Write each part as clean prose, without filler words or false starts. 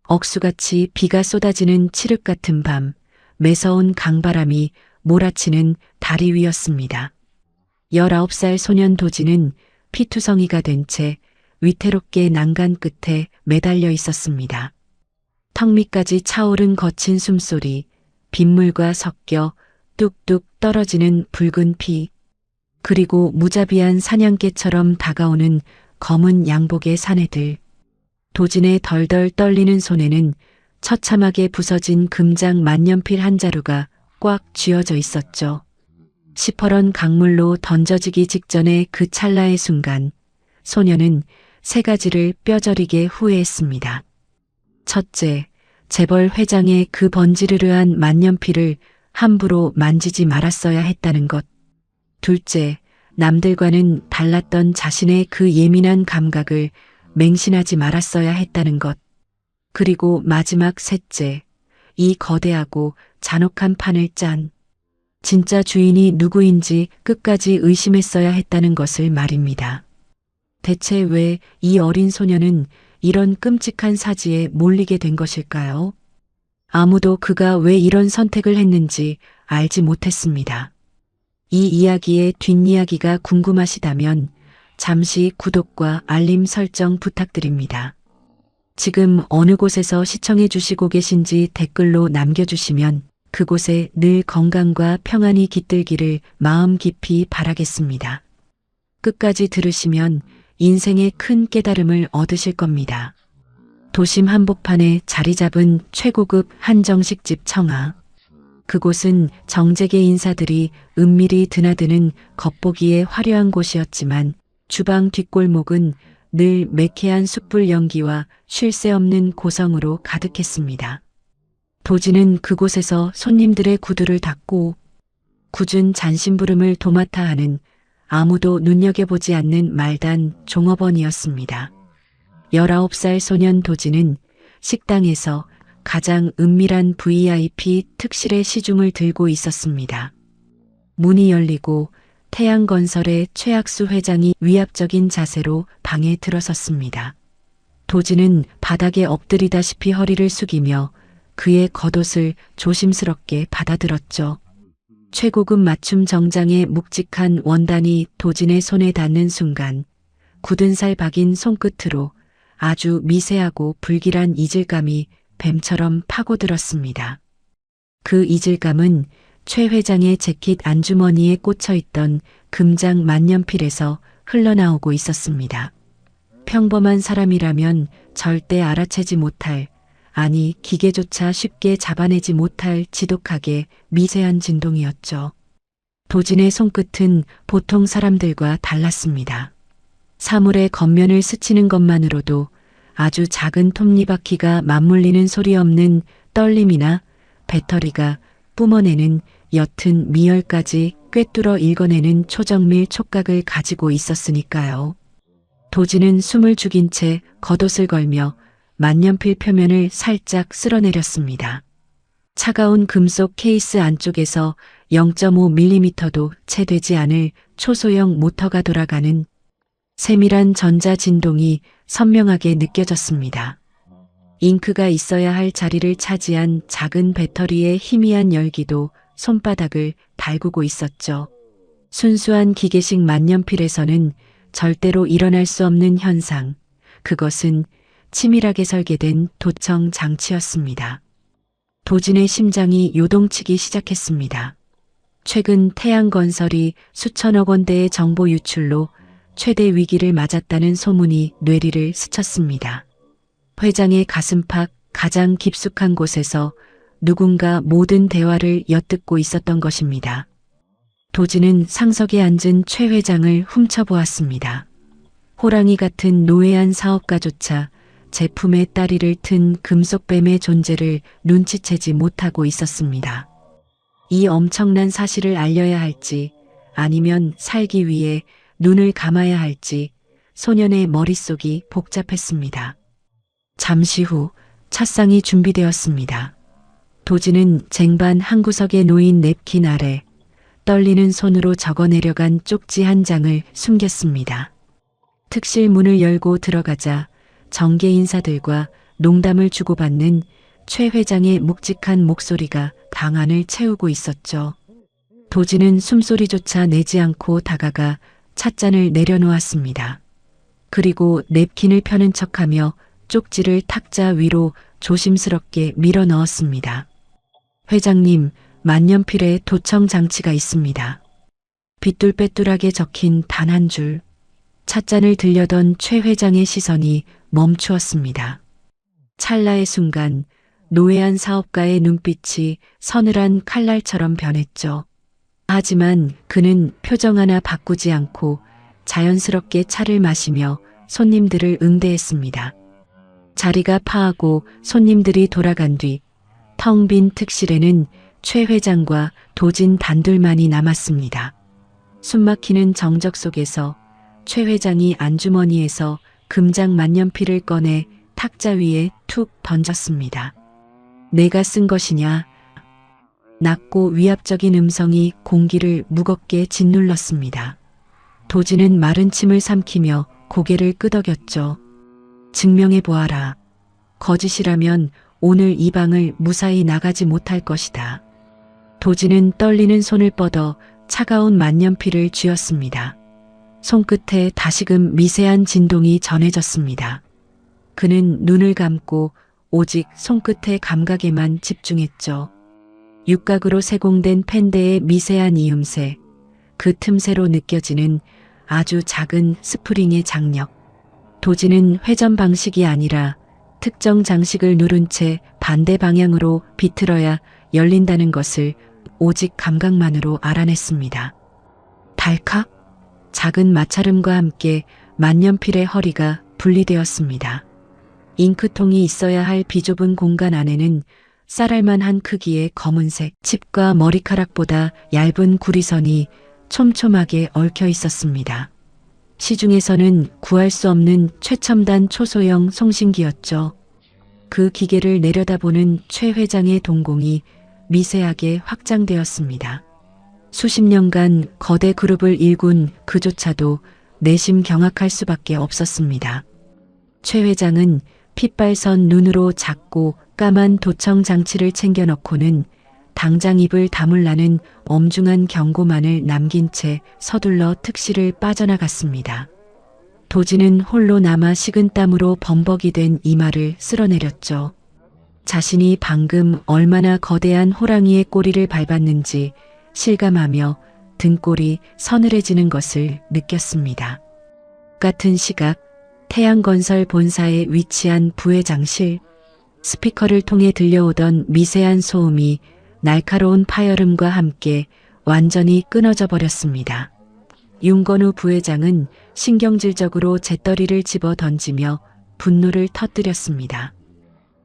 억수같이 비가 쏟아지는 칠흑 같은 밤, 매서운 강바람이 몰아치는 다리 위였습니다. 19살 소년 도진은 피투성이가 된 채 위태롭게 난간 끝에 매달려 있었습니다. 턱 밑까지 차오른 거친 숨소리, 빗물과 섞여 뚝뚝 떨어지는 붉은 피, 그리고 무자비한 사냥개처럼 다가오는 검은 양복의 사내들. 도진의 덜덜 떨리는 손에는 처참하게 부서진 금장 만년필 한 자루가 꽉 쥐어져 있었죠. 시퍼런 강물로 던져지기 직전의 그 찰나의 순간, 소녀는 세 가지를 뼈저리게 후회했습니다. 첫째, 재벌 회장의 그 번지르르한 만년필을 함부로 만지지 말았어야 했다는 것. 둘째, 남들과는 달랐던 자신의 그 예민한 감각을 맹신하지 말았어야 했다는 것. 그리고 마지막 셋째, 이 거대하고 잔혹한 판을 짠 진짜 주인이 누구인지 끝까지 의심했어야 했다는 것을 말입니다. 대체 왜 이 어린 소녀는 이런 끔찍한 사지에 몰리게 된 것일까요? 아무도 그가 왜 이런 선택을 했는지 알지 못했습니다. 이 이야기의 뒷이야기가 궁금하시다면 잠시 구독과 알림 설정 부탁드립니다. 지금 어느 곳에서 시청해 주시고 계신지 댓글로 남겨주시면 그곳에 늘 건강과 평안이 깃들기를 마음 깊이 바라겠습니다. 끝까지 들으시면 인생의 큰 깨달음을 얻으실 겁니다. 도심 한복판에 자리 잡은 최고급 한정식집 청아. 그곳은 정재계 인사들이 은밀히 드나드는 겉보기에 화려한 곳이었지만 주방 뒷골목은 늘 매캐한 숯불 연기와 쉴 새 없는 고성으로 가득했습니다. 도진은 그곳에서 손님들의 구두를 닦고 굳은 잔심부름을 도맡아 하는 아무도 눈여겨보지 않는 말단 종업원이었습니다. 19살 소년 도진은 식당에서 가장 은밀한 VIP 특실의 시중을 들고 있었습니다. 문이 열리고 태양건설의 최학수 회장이 위압적인 자세로 방에 들어섰습니다. 도진은 바닥에 엎드리다시피 허리를 숙이며 그의 겉옷을 조심스럽게 받아들었죠. 최고급 맞춤 정장의 묵직한 원단이 도진의 손에 닿는 순간 굳은 살 박인 손끝으로 아주 미세하고 불길한 이질감이 뱀처럼 파고들었습니다. 그 이질감은 최 회장의 재킷 안주머니에 꽂혀있던 금장 만년필에서 흘러나오고 있었습니다. 평범한 사람이라면 절대 알아채지 못할, 아니 기계조차 쉽게 잡아내지 못할 지독하게 미세한 진동이었죠. 도진의 손끝은 보통 사람들과 달랐습니다. 사물의 겉면을 스치는 것만으로도 아주 작은 톱니바퀴가 맞물리는 소리 없는 떨림이나 배터리가 뿜어내는 옅은 미열까지 꿰뚫어 읽어내는 초정밀 촉각을 가지고 있었으니까요. 도진은 숨을 죽인 채 겉옷을 걸며 만년필 표면을 살짝 쓸어내렸습니다. 차가운 금속 케이스 안쪽에서 0.5mm도 채 되지 않을 초소형 모터가 돌아가는 세밀한 전자 진동이 선명하게 느껴졌습니다. 잉크가 있어야 할 자리를 차지한 작은 배터리의 희미한 열기도 손바닥을 달구고 있었죠. 순수한 기계식 만년필에서는 절대로 일어날 수 없는 현상, 그것은 치밀하게 설계된 도청 장치였습니다. 도진의 심장이 요동치기 시작했습니다. 최근 태양건설이 수천억 원대의 정보 유출로 최대 위기를 맞았다는 소문이 뇌리를 스쳤습니다. 회장의 가슴팍 가장 깊숙한 곳에서 누군가 모든 대화를 엿듣고 있었던 것입니다. 도진은 상석에 앉은 최 회장을 훔쳐보았습니다. 호랑이 같은 노예한 사업가조차 제품의 따리를 튼 금속뱀의 존재를 눈치채지 못하고 있었습니다. 이 엄청난 사실을 알려야 할지 아니면 살기 위해 눈을 감아야 할지 소년의 머릿속이 복잡했습니다. 잠시 후 찻상이 준비되었습니다. 도진은 쟁반 한 구석에 놓인 냅킨 아래 떨리는 손으로 적어내려간 쪽지 한 장을 숨겼습니다. 특실 문을 열고 들어가자 정계 인사들과 농담을 주고받는 최 회장의 묵직한 목소리가 방 안을 채우고 있었죠. 도진은 숨소리조차 내지 않고 다가가 찻잔을 내려놓았습니다. 그리고 냅킨을 펴는 척하며 쪽지를 탁자 위로 조심스럽게 밀어 넣었습니다. 회장님, 만년필에 도청 장치가 있습니다. 삐뚤빼뚤하게 적힌 단 한 줄. 찻잔을 들려던 최 회장의 시선이 멈추었습니다. 찰나의 순간 노회한 사업가의 눈빛이 서늘한 칼날처럼 변했죠. 하지만 그는 표정 하나 바꾸지 않고 자연스럽게 차를 마시며 손님들을 응대했습니다. 자리가 파하고 손님들이 돌아간 뒤 텅 빈 특실에는 최 회장과 도진 단둘만이 남았습니다. 숨막히는 정적 속에서 최 회장이 안주머니에서 금장 만년필을 꺼내 탁자 위에 툭 던졌습니다. 내가 쓴 것이냐? 낮고 위압적인 음성이 공기를 무겁게 짓눌렀습니다. 도진은 마른 침을 삼키며 고개를 끄덕였죠. 증명해 보아라. 거짓이라면 오늘 이 방을 무사히 나가지 못할 것이다. 도진은 떨리는 손을 뻗어 차가운 만년필을 쥐었습니다. 손끝에 다시금 미세한 진동이 전해졌습니다. 그는 눈을 감고 오직 손끝의 감각에만 집중했죠. 육각으로 세공된 펜대의 미세한 이음새, 그 틈새로 느껴지는 아주 작은 스프링의 장력. 도진은 회전 방식이 아니라 특정 장식을 누른 채 반대 방향으로 비틀어야 열린다는 것을 오직 감각만으로 알아냈습니다. 달칵! 작은 마찰음과 함께 만년필의 허리가 분리되었습니다. 잉크통이 있어야 할 비좁은 공간 안에는 쌀알만한 크기의 검은색 칩과 머리카락보다 얇은 구리선이 촘촘하게 얽혀 있었습니다. 시중에서는 구할 수 없는 최첨단 초소형 송신기였죠. 그 기계를 내려다보는 최 회장의 동공이 미세하게 확장되었습니다. 수십 년간 거대 그룹을 일군 그조차도 내심 경악할 수밖에 없었습니다. 최 회장은 핏발선 눈으로 작고 까만 도청 장치를 챙겨 넣고는 당장 입을 다물라는 엄중한 경고만을 남긴 채 서둘러 특실을 빠져나갔습니다. 도진은 홀로 남아 식은땀으로 범벅이 된 이마를 쓸어내렸죠. 자신이 방금 얼마나 거대한 호랑이의 꼬리를 밟았는지 실감하며 등골이 서늘해지는 것을 느꼈습니다. 같은 시각 태양건설 본사에 위치한 부회장실, 스피커를 통해 들려오던 미세한 소음이 날카로운 파열음과 함께 완전히 끊어져 버렸습니다. 윤건우 부회장은 신경질적으로 재떨이를 집어 던지며 분노를 터뜨렸습니다.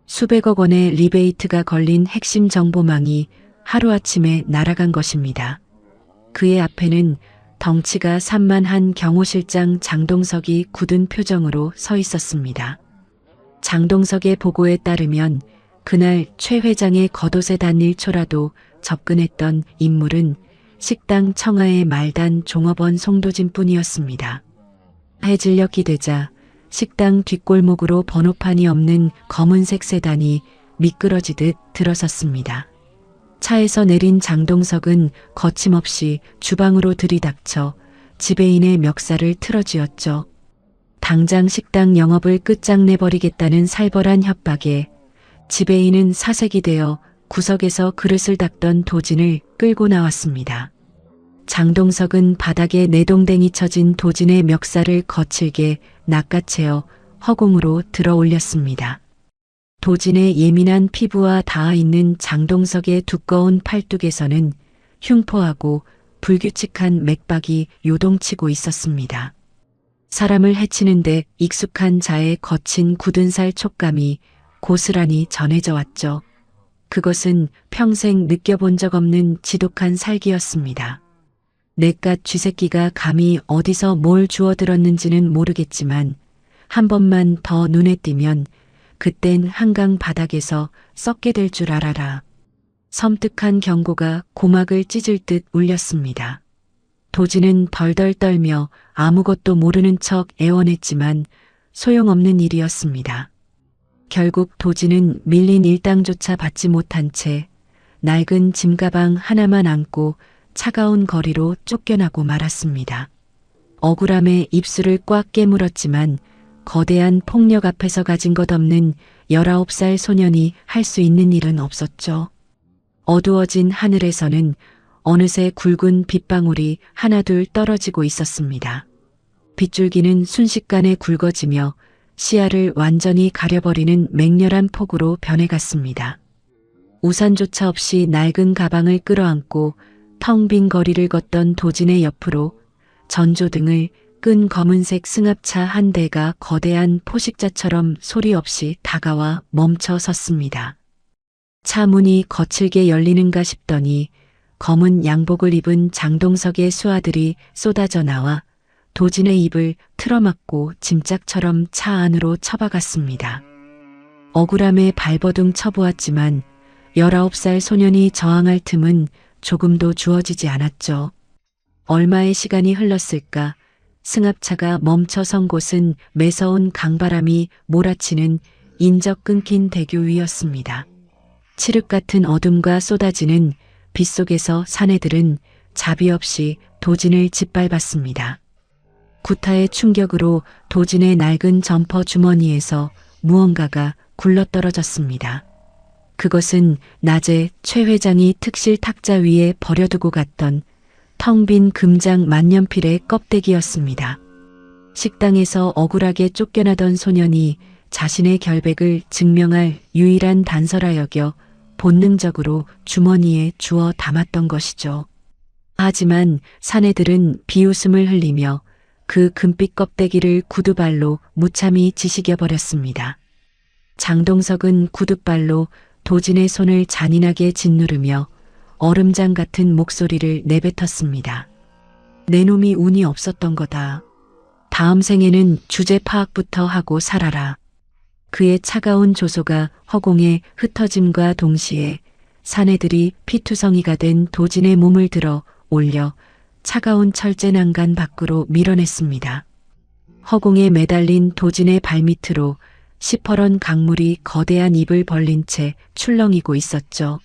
수백억 원의 리베이트가 걸린 핵심 정보망이 하루아침에 날아간 것입니다. 그의 앞에는 덩치가 산만한 경호실장 장동석이 굳은 표정으로 서 있었습니다. 장동석의 보고에 따르면 그날 최 회장의 겉옷에 단 1초라도 접근했던 인물은 식당 청하의 말단 종업원 송도진 뿐이었습니다. 해질녘이 되자 식당 뒷골목으로 번호판이 없는 검은색 세단이 미끄러지듯 들어섰습니다. 차에서 내린 장동석은 거침없이 주방으로 들이닥쳐 지배인의 멱살을 틀어쥐었죠. 당장 식당 영업을 끝장내버리겠다는 살벌한 협박에 지배인은 사색이 되어 구석에서 그릇을 닦던 도진을 끌고 나왔습니다. 장동석은 바닥에 내동댕이 쳐진 도진의 멱살을 거칠게 낚아채어 허공으로 들어 올렸습니다. 도진의 예민한 피부와 닿아 있는 장동석의 두꺼운 팔뚝에서는 흉포하고 불규칙한 맥박이 요동치고 있었습니다. 사람을 해치는데 익숙한 자의 거친 굳은 살 촉감이 고스란히 전해져 왔죠. 그것은 평생 느껴본 적 없는 지독한 살기였습니다. 냇갓 쥐새끼가 감히 어디서 뭘 주워들었는지는 모르겠지만 한 번만 더 눈에 띄면 그땐 한강 바닥에서 썩게 될 줄 알아라. 섬뜩한 경고가 고막을 찢을 듯 울렸습니다. 도진은 덜덜 떨며 아무것도 모르는 척 애원했지만 소용없는 일이었습니다. 결국 도진은 밀린 일당조차 받지 못한 채 낡은 짐가방 하나만 안고 차가운 거리로 쫓겨나고 말았습니다. 억울함에 입술을 꽉 깨물었지만 거대한 폭력 앞에서 가진 것 없는 19살 소년이 할 수 있는 일은 없었죠. 어두워진 하늘에서는 어느새 굵은 빗방울이 하나둘 떨어지고 있었습니다. 빗줄기는 순식간에 굵어지며 시야를 완전히 가려버리는 맹렬한 폭우로 변해갔습니다. 우산조차 없이 낡은 가방을 끌어안고 텅 빈 거리를 걷던 도진의 옆으로 전조등을 끈 검은색 승합차 한 대가 거대한 포식자처럼 소리 없이 다가와 멈춰 섰습니다. 차 문이 거칠게 열리는가 싶더니 검은 양복을 입은 장동석의 수하들이 쏟아져 나와 도진의 입을 틀어막고 짐짝처럼 차 안으로 처박았습니다. 억울함에 발버둥 쳐보았지만 19살 소년이 저항할 틈은 조금도 주어지지 않았죠. 얼마의 시간이 흘렀을까 승합차가 멈춰선 곳은 매서운 강바람이 몰아치는 인적 끊긴 대교 위였습니다. 칠흑 같은 어둠과 쏟아지는 빛 속에서 사내들은 자비 없이 도진을 짓밟았습니다. 구타의 충격으로 도진의 낡은 점퍼 주머니에서 무언가가 굴러떨어졌습니다. 그것은 낮에 최 회장이 특실 탁자 위에 버려두고 갔던 텅 빈 금장 만년필의 껍데기였습니다. 식당에서 억울하게 쫓겨나던 소년이 자신의 결백을 증명할 유일한 단서라 여겨 본능적으로 주머니에 주워 담았던 것이죠. 하지만 사내들은 비웃음을 흘리며 그 금빛 껍데기를 구두발로 무참히 지식여버렸습니다. 장동석은 구두발로 도진의 손을 잔인하게 짓누르며 얼음장 같은 목소리를 내뱉었습니다. 내 놈이 운이 없었던 거다. 다음 생에는 주제 파악부터 하고 살아라. 그의 차가운 조소가 허공에 흩어짐과 동시에 사내들이 피투성이가 된 도진의 몸을 들어 올려 차가운 철제 난간 밖으로 밀어냈습니다. 허공에 매달린 도진의 발밑으로 시퍼런 강물이 거대한 입을 벌린 채 출렁이고 있었죠.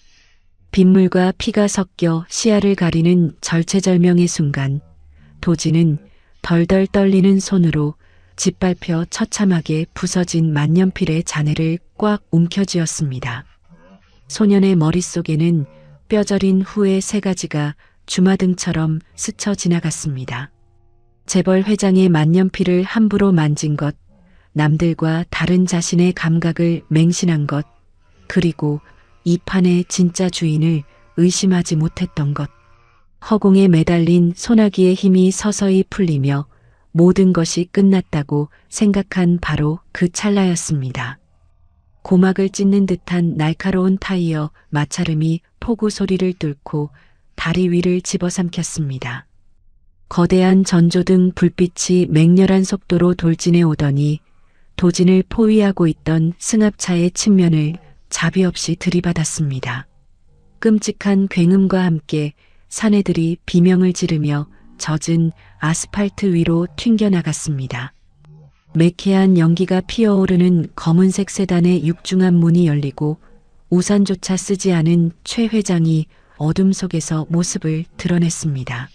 빗물과 피가 섞여 시야를 가리는 절체절명의 순간 도진은 덜덜 떨리는 손으로 짓밟혀 처참하게 부서진 만년필의 잔해를 꽉 움켜쥐었습니다. 소년의 머릿속에는 뼈저린 후의 세 가지가 주마등처럼 스쳐 지나갔습니다. 재벌 회장의 만년필을 함부로 만진 것, 남들과 다른 자신의 감각을 맹신한 것, 그리고 이 판의 진짜 주인을 의심하지 못했던 것. 허공에 매달린 소나기의 힘이 서서히 풀리며 모든 것이 끝났다고 생각한 바로 그 찰나였습니다. 고막을 찢는 듯한 날카로운 타이어 마찰음이 폭우 소리를 뚫고 다리 위를 집어삼켰습니다. 거대한 전조등 불빛이 맹렬한 속도로 돌진해 오더니 도진을 포위하고 있던 승합차의 측면을 자비 없이 들이받았습니다. 끔찍한 굉음과 함께 사내들이 비명을 지르며 젖은 아스팔트 위로 튕겨나갔습니다. 매캐한 연기가 피어오르는 검은색 세단의 육중한 문이 열리고 우산조차 쓰지 않은 최 회장이 어둠 속에서 모습을 드러냈습니다.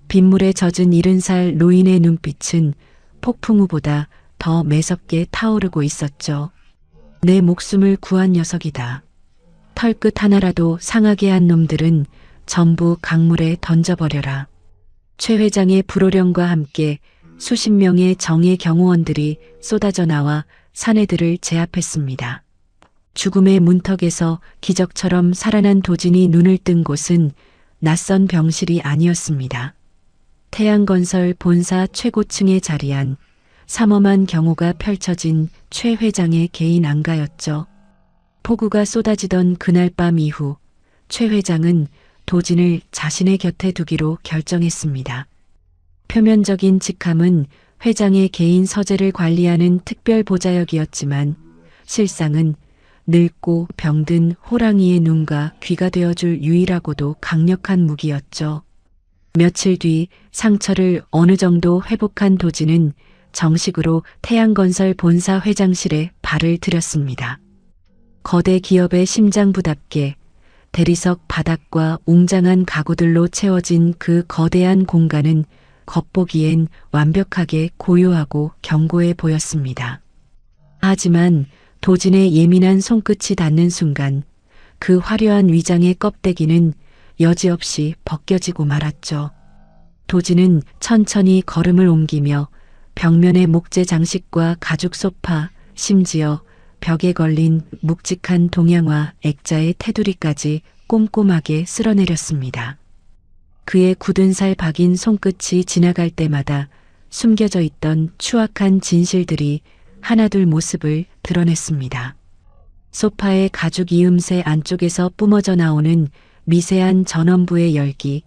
빗물에 젖은 70살 노인의 눈빛은 폭풍우보다 더 매섭게 타오르고 있었죠. 내 목숨을 구한 녀석이다. 털끝 하나라도 상하게 한 놈들은 전부 강물에 던져버려라. 최 회장의 불호령과 함께 수십 명의 정예 경호원들이 쏟아져 나와 사내들을 제압했습니다. 죽음의 문턱에서 기적처럼 살아난 도진이 눈을 뜬 곳은 낯선 병실이 아니었습니다. 태양건설 본사 최고층에 자리한 삼엄한 경호가 펼쳐진 최 회장의 개인 안가였죠. 폭우가 쏟아지던 그날 밤 이후 최 회장은 도진을 자신의 곁에 두기로 결정했습니다. 표면적인 직함은 회장의 개인 서재를 관리하는 특별 보좌역이었지만 실상은 늙고 병든 호랑이의 눈과 귀가 되어줄 유일하고도 강력한 무기였죠. 며칠 뒤 상처를 어느 정도 회복한 도진은 정식으로 태양건설 본사 회장실에 발을 들였습니다. 거대 기업의 심장부답게 대리석 바닥과 웅장한 가구들로 채워진 그 거대한 공간은 겉보기엔 완벽하게 고요하고 견고해 보였습니다. 하지만 도진의 예민한 손끝이 닿는 순간 그 화려한 위장의 껍데기는 여지없이 벗겨지고 말았죠. 도진은 천천히 걸음을 옮기며 벽면의 목재 장식과 가죽 소파, 심지어 벽에 걸린 묵직한 동양화 액자의 테두리까지 꼼꼼하게 쓸어내렸습니다. 그의 굳은 살 박인 손끝이 지나갈 때마다 숨겨져 있던 추악한 진실들이 하나둘 모습을 드러냈습니다. 소파의 가죽 이음새 안쪽에서 뿜어져 나오는 미세한 전원부의 열기,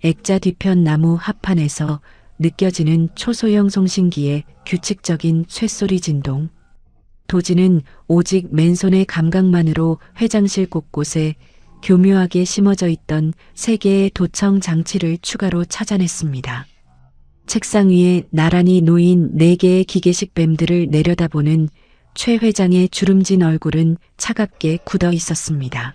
액자 뒤편 나무 합판에서 느껴지는 초소형 송신기의 규칙적인 쇳소리 진동. 도진은 오직 맨손의 감각만으로 회장실 곳곳에 교묘하게 심어져 있던 3개의 도청 장치를 추가로 찾아냈습니다. 책상 위에 나란히 놓인 4개의 기계식 뱀들을 내려다보는 최 회장의 주름진 얼굴은 차갑게 굳어 있었습니다.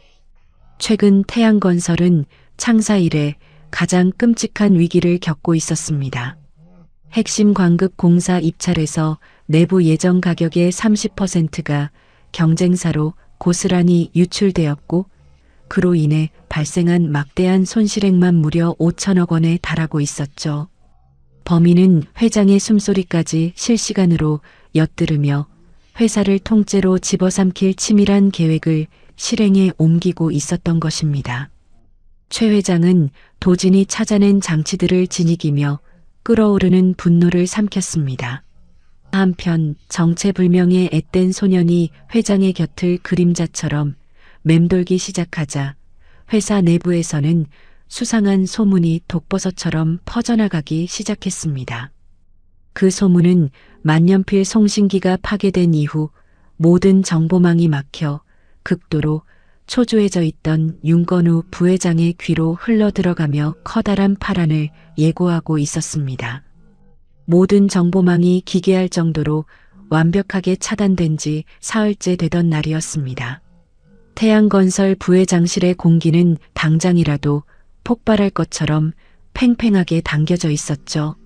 최근 태양건설은 창사 이래 가장 끔찍한 위기를 겪고 있었습니다. 핵심 광급 공사 입찰에서 내부 예정 가격의 30%가 경쟁사로 고스란히 유출되었고 그로 인해 발생한 막대한 손실액만 무려 5천억 원에 달하고 있었죠. 범인은 회장의 숨소리까지 실시간으로 엿들으며 회사를 통째로 집어삼킬 치밀한 계획을 실행에 옮기고 있었던 것입니다. 최 회장은 도진이 찾아낸 장치들을 지니기며 끓어오르는 분노를 삼켰습니다. 한편 정체불명의 앳된 소년이 회장의 곁을 그림자처럼 맴돌기 시작하자 회사 내부에서는 수상한 소문이 독버섯처럼 퍼져나가기 시작했습니다. 그 소문은 만년필 송신기가 파괴된 이후 모든 정보망이 막혀 극도로 초조해져 있던 윤건우 부회장의 귀로 흘러들어가며 커다란 파란을 예고하고 있었습니다. 모든 정보망이 기괴할 정도로 완벽하게 차단된 지 사흘째 되던 날이었습니다. 태양건설 부회장실의 공기는 당장이라도 폭발할 것처럼 팽팽하게 당겨져 있었죠.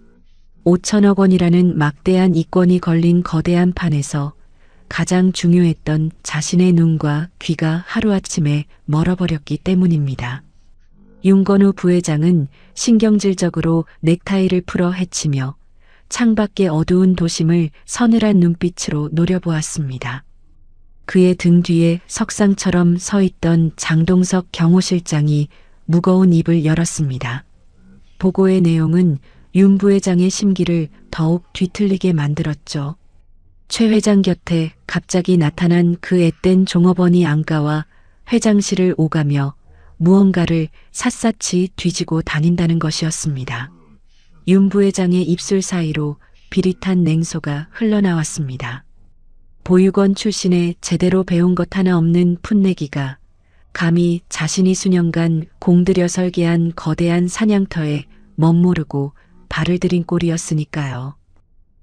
5천억 원이라는 막대한 이권이 걸린 거대한 판에서 가장 중요했던 자신의 눈과 귀가 하루아침에 멀어버렸기 때문입니다. 윤건우 부회장은 신경질적으로 넥타이를 풀어 헤치며 창밖의 어두운 도심을 서늘한 눈빛으로 노려보았습니다. 그의 등 뒤에 석상처럼 서 있던 장동석 경호실장이 무거운 입을 열었습니다. 보고의 내용은 윤 부회장의 심기를 더욱 뒤틀리게 만들었죠. 최 회장 곁에 갑자기 나타난 그 앳된 종업원이 안가와 회장실을 오가며 무언가를 샅샅이 뒤지고 다닌다는 것이었습니다. 윤 부회장의 입술 사이로 비릿한 냉소가 흘러나왔습니다. 보육원 출신의 제대로 배운 것 하나 없는 풋내기가 감히 자신이 수년간 공들여 설계한 거대한 사냥터에 멋모르고 발을 들인 꼴이었으니까요.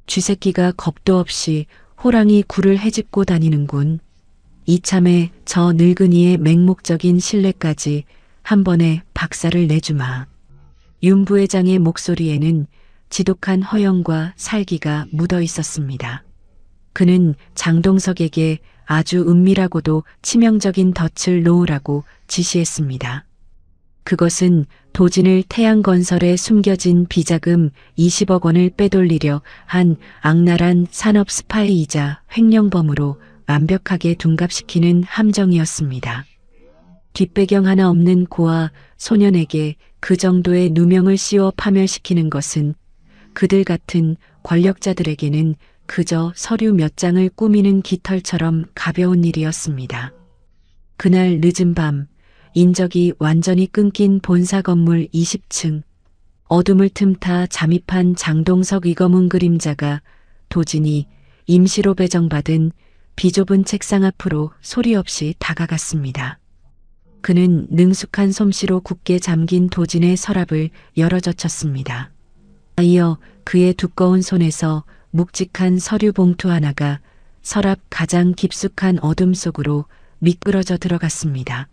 쥐새끼가 겁도 없이 호랑이 굴을 헤집고 다니는군. 이참에 저 늙은이의 맹목적인 신뢰까지 한 번에 박살을 내주마. 윤 부회장의 목소리에는 지독한 허영과 살기가 묻어 있었습니다. 그는 장동석에게 아주 은밀하고도 치명적인 덫을 놓으라고 지시했습니다. 그것은 도진을 태양건설에 숨겨진 비자금 20억 원을 빼돌리려 한 악랄한 산업 스파이이자 횡령범으로 완벽하게 둔갑시키는 함정이었습니다. 뒷배경 하나 없는 고아 소년에게 그 정도의 누명을 씌워 파멸시키는 것은 그들 같은 권력자들에게는 그저 서류 몇 장을 꾸미는 깃털처럼 가벼운 일이었습니다. 그날 늦은 밤 인적이 완전히 끊긴 본사 건물 20층 어둠을 틈타 잠입한 장동석 의검은 그림자가 도진이 임시로 배정받은 비좁은 책상 앞으로 소리 없이 다가갔습니다. 그는 능숙한 솜씨로 굳게 잠긴 도진의 서랍을 열어젖혔습니다. 이어 그의 두꺼운 손에서 묵직한 서류 봉투 하나가 서랍 가장 깊숙한 어둠 속으로 미끄러져 들어갔습니다.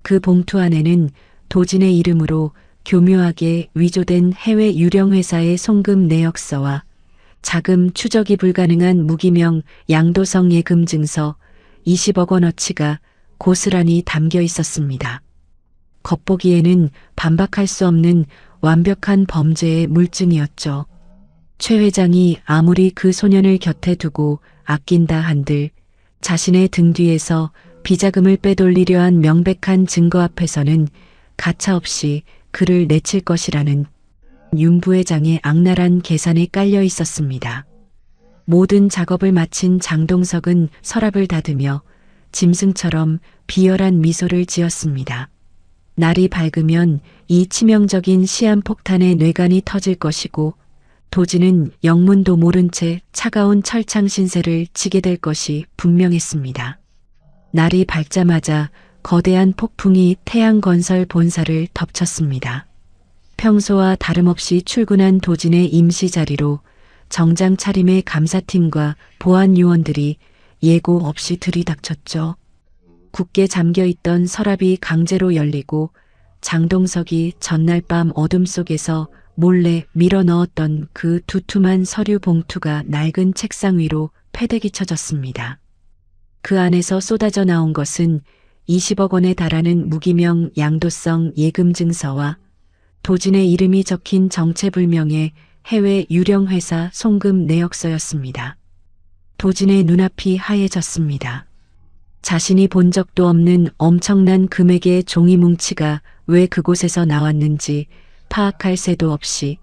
그 봉투 안에는 도진의 이름으로 교묘하게 위조된 해외 유령 회사의 송금 내역서와 자금 추적이 불가능한 무기명 양도성 예금 증서 20억 원어치가 고스란히 담겨 있었습니다. 겉보기에는 반박할 수 없는 완벽한 범죄의 물증이었죠. 최 회장이 아무리 그 소년을 곁에 두고 아낀다 한들 자신의 등 뒤에서 비자금을 빼돌리려 한 명백한 증거 앞에서는 가차없이 그를 내칠 것이라는 윤 부회장의 악랄한 계산에 깔려 있었습니다. 모든 작업을 마친 장동석은 서랍을 닫으며 짐승처럼 비열한 미소를 지었습니다. 날이 밝으면 이 치명적인 시한폭탄의 뇌관이 터질 것이고 도진은 영문도 모른 채 차가운 철창 신세를 지게 될 것이 분명했습니다. 날이 밝자마자 거대한 폭풍이 태양건설 본사를 덮쳤습니다. 평소와 다름없이 출근한 도진의 임시 자리로 정장 차림의 감사팀과 보안 요원들이 예고 없이 들이닥쳤죠. 굳게 잠겨있던 서랍이 강제로 열리고 장동석이 전날 밤 어둠 속에서 몰래 밀어 넣었던 그 두툼한 서류 봉투가 낡은 책상 위로 패대기 쳐졌습니다. 그 안에서 쏟아져 나온 것은 20억 원에 달하는 무기명 양도성 예금 증서와 도진의 이름이 적힌 정체불명의 해외 유령 회사 송금 내역서였습니다. 도진의 눈앞이 하얘졌습니다. 자신이 본 적도 없는 엄청난 금액의 종이 뭉치가 왜 그곳에서 나왔는지 파악할 새도 없이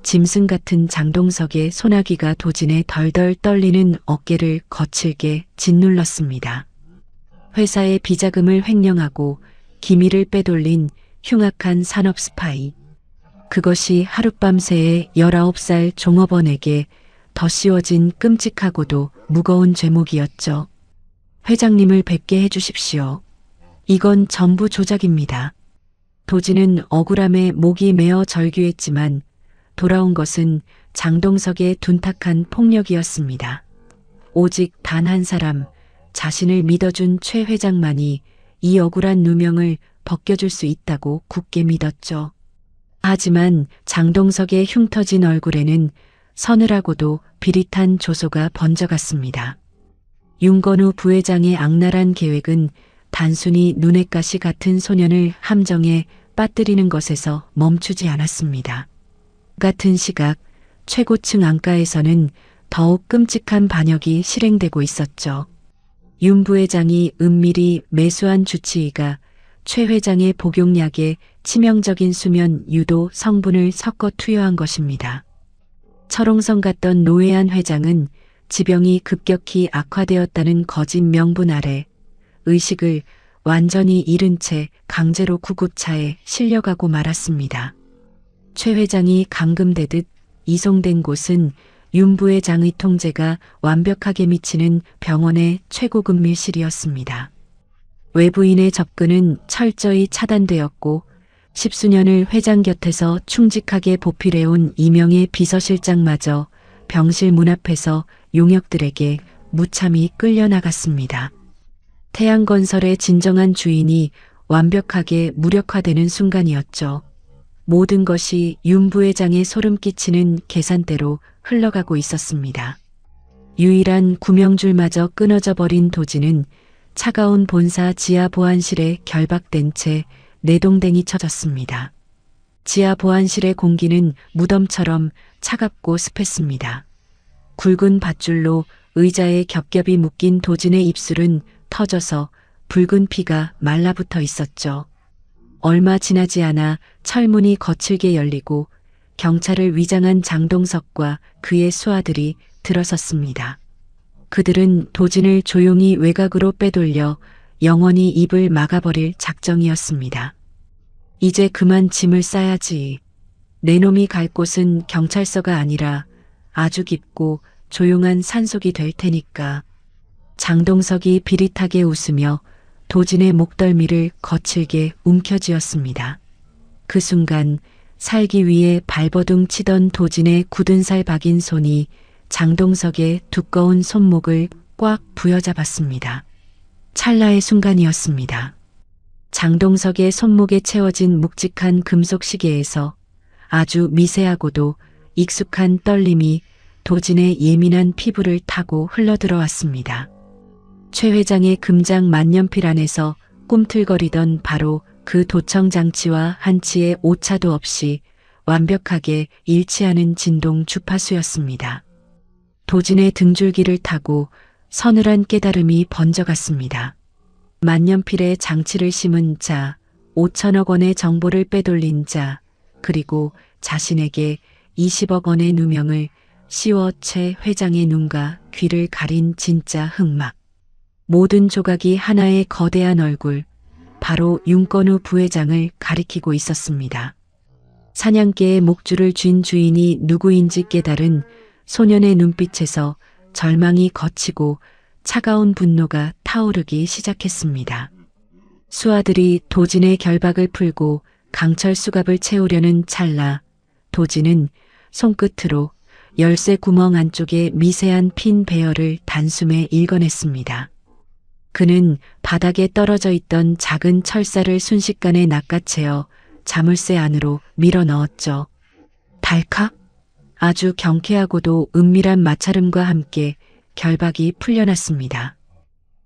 짐승 같은 장동석의 소나기가 도진의 덜덜 떨리는 어깨를 거칠게 짓눌렀습니다. 회사의 비자금을 횡령하고 기밀을 빼돌린 흉악한 산업 스파이. 그것이 하룻밤새에 19살 종업원에게 더 씌워진 끔찍하고도 무거운 죄목이었죠. 회장님을 뵙게 해주십시오. 이건 전부 조작입니다. 도진은 억울함에 목이 메어 절규했지만 돌아온 것은 장동석의 둔탁한 폭력이었습니다. 오직 단 한 사람, 자신을 믿어준 최 회장만이 이 억울한 누명을 벗겨줄 수 있다고 굳게 믿었죠. 하지만 장동석의 흉터진 얼굴에는 서늘하고도 비릿한 조소가 번져갔습니다. 윤건우 부회장의 악랄한 계획은 단순히 눈엣 가시 같은 소년을 함정에 빠뜨리는 것에서 멈추지 않았습니다. 같은 시각 최고층 안가에서는 더욱 끔찍한 반역이 실행되고 있었죠. 윤 부회장이 은밀히 매수한 주치의가 최 회장의 복용약에 치명적인 수면 유도 성분을 섞어 투여한 것입니다. 철옹성 같던 노회한 회장은 지병이 급격히 악화되었다는 거짓 명분 아래 의식을 완전히 잃은 채 강제로 구급차에 실려가고 말았습니다. 최 회장이 감금되듯 이송된 곳은 윤 부회장의 통제가 완벽하게 미치는 병원의 최고급밀실이었습니다. 외부인의 접근은 철저히 차단되었고 10수년을 회장 곁에서 충직하게 보필해온 이명의 비서실장마저 병실 문 앞에서 용역들에게 무참히 끌려나갔습니다. 태양건설의 진정한 주인이 완벽하게 무력화되는 순간이었죠. 모든 것이 윤 부회장의 소름 끼치는 계산대로 흘러가고 있었습니다. 유일한 구명줄마저 끊어져 버린 도진은 차가운 본사 지하 보안실에 결박된 채 내동댕이 쳐졌습니다. 지하 보안실의 공기는 무덤처럼 차갑고 습했습니다. 굵은 밧줄로 의자에 겹겹이 묶인 도진의 입술은 터져서 붉은 피가 말라붙어 있었죠. 얼마 지나지 않아 철문이 거칠게 열리고 경찰을 위장한 장동석과 그의 수하들이 들어섰습니다. 그들은 도진을 조용히 외곽으로 빼돌려 영원히 입을 막아버릴 작정이었습니다. 이제 그만 짐을 싸야지. 내 놈이 갈 곳은 경찰서가 아니라 아주 깊고 조용한 산속이 될 테니까. 장동석이 비릿하게 웃으며 도진의 목덜미를 거칠게 움켜쥐었습니다. 그 순간 살기 위해 발버둥 치던 도진의 굳은 살 박인 손이 장동석의 두꺼운 손목을 꽉 부여잡았습니다. 찰나의 순간이었습니다. 장동석의 손목에 채워진 묵직한 금속 시계에서 아주 미세하고도 익숙한 떨림이 도진의 예민한 피부를 타고 흘러들어왔습니다. 최 회장의 금장 만년필 안에서 꿈틀거리던 바로 그 도청 장치와 한치의 오차도 없이 완벽하게 일치하는 진동 주파수였습니다. 도진의 등줄기를 타고 서늘한 깨달음이 번져갔습니다. 만년필에 장치를 심은 자, 5천억 원의 정보를 빼돌린 자, 그리고 자신에게 20억 원의 누명을 씌워 최 회장의 눈과 귀를 가린 진짜 흑막. 모든 조각이 하나의 거대한 얼굴, 바로 윤건우 부회장을 가리키고 있었습니다. 사냥개의 목줄을 쥔 주인이 누구인지 깨달은 소년의 눈빛에서 절망이 걷히고 차가운 분노가 타오르기 시작했습니다. 수하들이 도진의 결박을 풀고 강철 수갑을 채우려는 찰나, 도진은 손끝으로 열쇠 구멍 안쪽에 미세한 핀 배열을 단숨에 읽어냈습니다. 그는 바닥에 떨어져 있던 작은 철사를 순식간에 낚아채어 자물쇠 안으로 밀어 넣었죠. 달칵! 아주 경쾌하고도 은밀한 마찰음과 함께 결박이 풀려났습니다.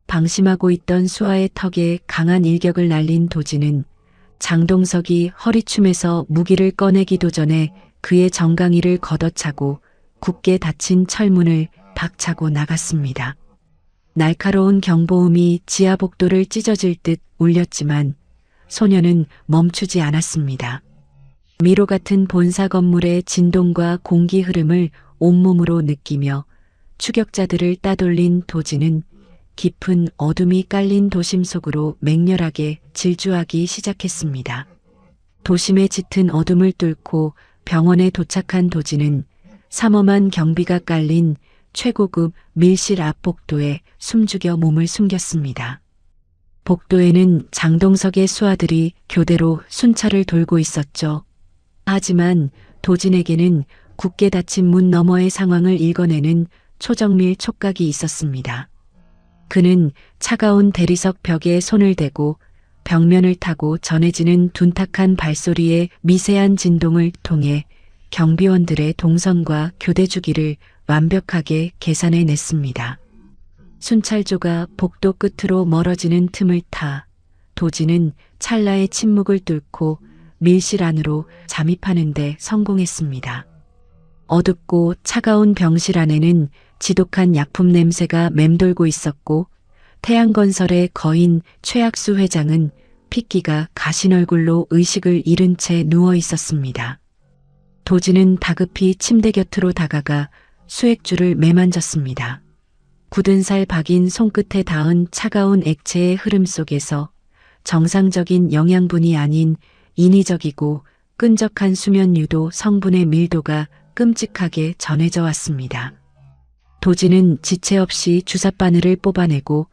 방심하고 있던 수하의 턱에 강한 일격을 날린 도진은 장동석이 허리춤에서 무기를 꺼내기도 전에 그의 정강이를 걷어차고 굳게 닫힌 철문을 박차고 나갔습니다. 날카로운 경보음이 지하 복도를 찢어질 듯 울렸지만 소녀는 멈추지 않았습니다. 미로 같은 본사 건물의 진동과 공기 흐름을 온몸으로 느끼며 추격자들을 따돌린 도진은 깊은 어둠이 깔린 도심 속으로 맹렬하게 질주하기 시작했습니다. 도심의 짙은 어둠을 뚫고 병원에 도착한 도진은 삼엄한 경비가 깔린 최고급 밀실 앞 복도에 숨죽여 몸을 숨겼습니다. 복도에는 장동석의 수하들이 교대로 순찰을 돌고 있었죠. 하지만 도진에게는 굳게 닫힌 문 너머의 상황을 읽어내는 초정밀 촉각이 있었습니다. 그는 차가운 대리석 벽에 손을 대고 벽면을 타고 전해지는 둔탁한 발소리의 미세한 진동을 통해 경비원들의 동선과 교대 주기를 완벽하게 계산해 냈습니다. 순찰조가 복도 끝으로 멀어지는 틈을 타 도진은 찰나의 침묵을 뚫고 밀실 안으로 잠입하는 데 성공했습니다. 어둡고 차가운 병실 안에는 지독한 약품 냄새가 맴돌고 있었고 태양건설의 거인 최학수 회장은 핏기가 가신 얼굴로 의식을 잃은 채 누워 있었습니다. 도진은 다급히 침대 곁으로 다가가 수액줄을 매만졌습니다. 굳은 살 박인 손끝에 닿은 차가운 액체의 흐름 속에서 정상적인 영양분이 아닌 인위적이고 끈적한 수면 유도 성분의 밀도가 끔찍하게 전해져 왔습니다. 도진은 지체 없이 주사바늘을 뽑아내고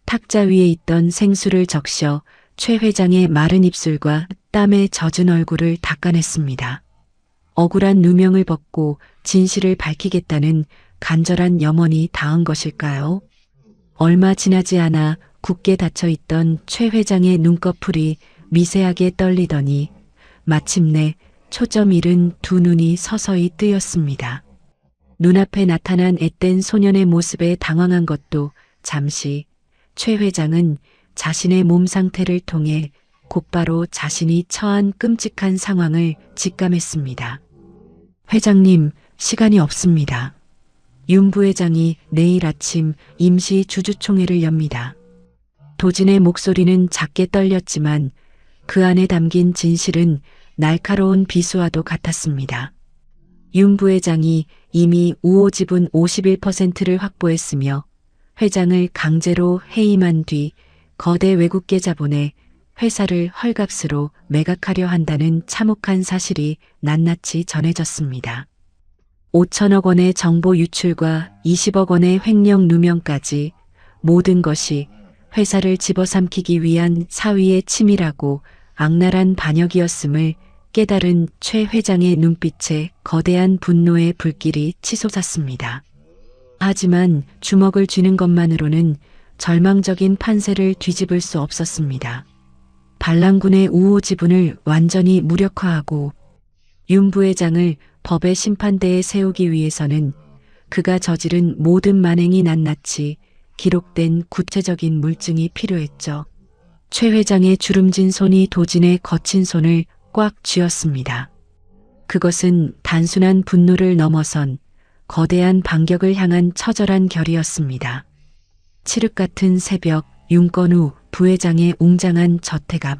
탁자 위에 있던 생수를 적셔 최 회장의 마른 입술과 땀에 젖은 얼굴을 닦아냈습니다. 억울한 누명을 벗고 진실을 밝히겠다는 간절한 염원이 닿은 것일까요? 얼마 지나지 않아 굳게 닫혀있던 최 회장의 눈꺼풀이 미세하게 떨리더니 마침내 초점 잃은 두 눈이 서서히 뜨였습니다. 눈앞에 나타난 앳된 소년의 모습에 당황한 것도 잠시 최 회장은 자신의 몸 상태를 통해 곧바로 자신이 처한 끔찍한 상황을 직감했습니다. 회장님, 시간이 없습니다. 윤 부회장이 내일 아침 임시 주주총회를 엽니다. 도진의 목소리는 작게 떨렸지만 그 안에 담긴 진실은 날카로운 비수와도 같았습니다. 윤 부회장이 이미 우호 지분 51%를 확보했으며 회장을 강제로 해임한 뒤 거대 외국계 자본에 회사를 헐값으로 매각하려 한다는 참혹한 사실이 낱낱이 전해졌습니다. 5천억 원의 정보 유출과 20억 원의 횡령 누명까지 모든 것이 회사를 집어삼키기 위한 사위의 치밀하고 악랄한 반역이었음을 깨달은 최 회장의 눈빛에 거대한 분노의 불길이 치솟았습니다. 하지만 주먹을 쥐는 것만으로는 절망적인 판세를 뒤집을 수 없었습니다. 반란군의 우호 지분을 완전히 무력화하고 윤 부회장을 법의 심판대에 세우기 위해서는 그가 저지른 모든 만행이 낱낱이 기록된 구체적인 물증이 필요했죠. 최 회장의 주름진 손이 도진의 거친 손을 꽉 쥐었습니다. 그것은 단순한 분노를 넘어선 거대한 반격을 향한 처절한 결이었습니다. 칠흑 같은 새벽, 윤건우 부회장의 웅장한 저택 앞,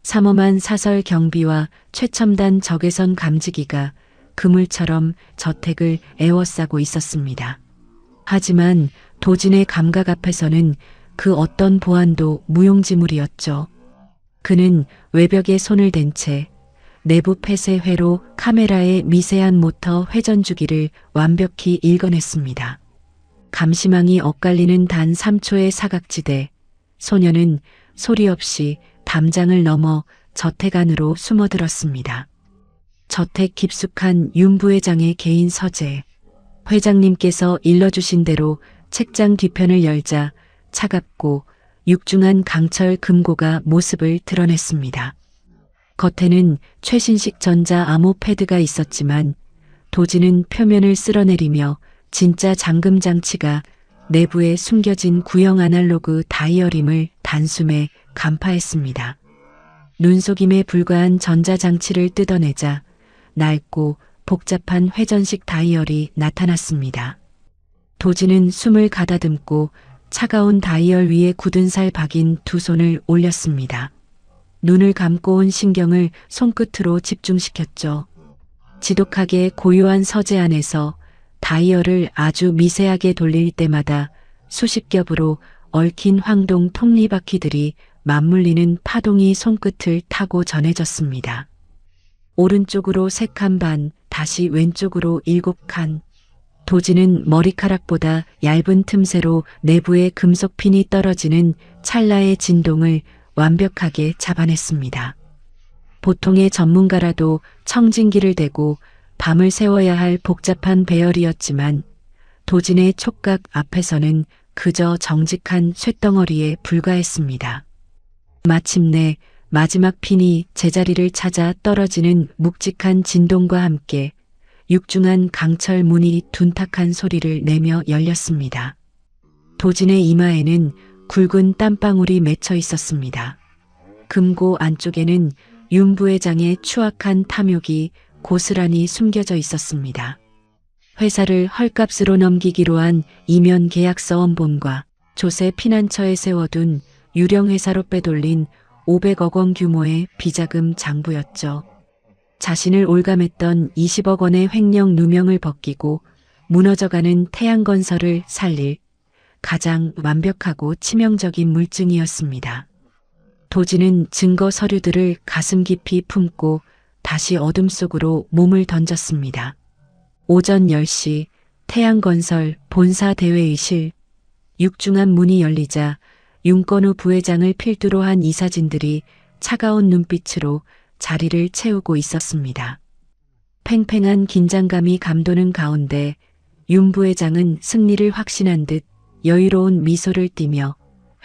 삼엄한 사설 경비와 최첨단 적외선 감지기가 그물처럼 저택을 에워싸고 있었습니다. 하지만 도진의 감각 앞에서는 그 어떤 보안도 무용지물이었죠. 그는 외벽에 손을 댄 채 내부 폐쇄회로 카메라의 미세한 모터 회전 주기를 완벽히 읽어냈습니다. 감시망이 엇갈리는 단 3초의 사각지대, 소녀는 소리 없이 담장을 넘어 저택 안으로 숨어들었습니다. 저택 깊숙한 윤 부회장의 개인 서재. 회장님께서 일러주신 대로 책장 뒤편을 열자 차갑고 육중한 강철 금고가 모습을 드러냈습니다. 겉에는 최신식 전자 암호 패드가 있었지만 도지는 표면을 쓸어내리며 진짜 잠금 장치가 내부에 숨겨진 구형 아날로그 다이얼임을 단숨에 간파했습니다. 눈속임에 불과한 전자장치를 뜯어내자 낡고 복잡한 회전식 다이얼이 나타났습니다. 도지는 숨을 가다듬고 차가운 다이얼 위에 굳은 살 박인 두 손을 올렸습니다. 눈을 감고 온 신경을 손끝으로 집중시켰죠. 지독하게 고요한 서재 안에서 다이얼을 아주 미세하게 돌릴 때마다 수십 겹으로 얽힌 황동 톱니바퀴들이 맞물리는 파동이 손끝을 타고 전해졌습니다. 오른쪽으로 3칸 반, 다시 왼쪽으로 7칸. 도지는 머리카락보다 얇은 틈새로 내부의 금속핀이 떨어지는 찰나의 진동을 완벽하게 잡아냈습니다. 보통의 전문가라도 청진기를 대고 밤을 새워야 할 복잡한 배열이었지만 도진의 촉각 앞에서는 그저 정직한 쇳덩어리에 불과했습니다. 마침내 마지막 핀이 제자리를 찾아 떨어지는 묵직한 진동과 함께 육중한 강철 문이 둔탁한 소리를 내며 열렸습니다. 도진의 이마에는 굵은 땀방울이 맺혀 있었습니다. 금고 안쪽에는 윤 부회장의 추악한 탐욕이 고스란히 숨겨져 있었습니다. 회사를 헐값으로 넘기기로 한 이면 계약서 원본과 조세 피난처에 세워둔 유령 회사로 빼돌린 500억 원 규모의 비자금 장부였죠. 자신을 올감했던 20억 원의 횡령 누명을 벗기고 무너져가는 태양건설을 살릴 가장 완벽하고 치명적인 물증이었습니다. 도지는 증거 서류들을 가슴 깊이 품고 다시 어둠 속으로 몸을 던졌습니다. 오전 10시 태양건설 본사 대회의실. 육중한 문이 열리자 윤건우 부회장을 필두로 한 이사진들이 차가운 눈빛으로 자리를 채우고 있었습니다. 팽팽한 긴장감이 감도는 가운데 윤 부회장은 승리를 확신한 듯 여유로운 미소를 띠며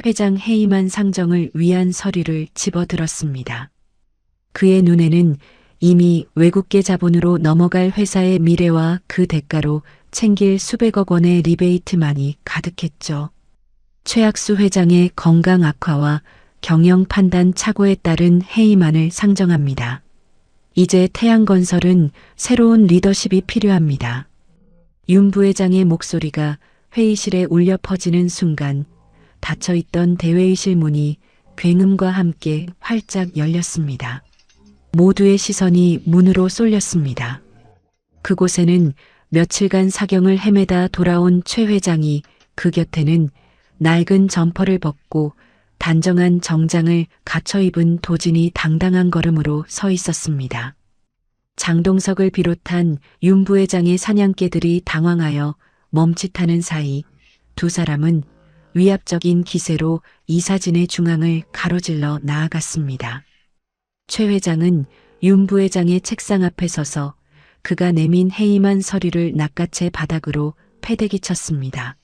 회장 해임한 상정을 위한 서류를 집어들었습니다. 그의 눈에는 이미 외국계 자본으로 넘어갈 회사의 미래와 그 대가로 챙길 수백억 원의 리베이트만이 가득했죠. 최학수 회장의 건강 악화와 경영 판단 착오에 따른 해임안을 상정합니다. 이제 태양건설은 새로운 리더십이 필요합니다. 윤 부회장의 목소리가 회의실에 울려 퍼지는 순간 닫혀있던 대회의실 문이 굉음과 함께 활짝 열렸습니다. 모두의 시선이 문으로 쏠렸습니다. 그곳에는 며칠간 사경을 헤매다 돌아온 최 회장이, 그 곁에는 낡은 점퍼를 벗고 단정한 정장을 갖춰 입은 도진이 당당한 걸음으로 서 있었습니다. 장동석을 비롯한 윤 부회장의 사냥개들이 당황하여 멈칫하는 사이 두 사람은 위압적인 기세로 이사진의 중앙을 가로질러 나아갔습니다. 최 회장은 윤 부회장의 책상 앞에 서서 그가 내민 해임한 서류를 낚아채 바닥으로 패대기 쳤습니다.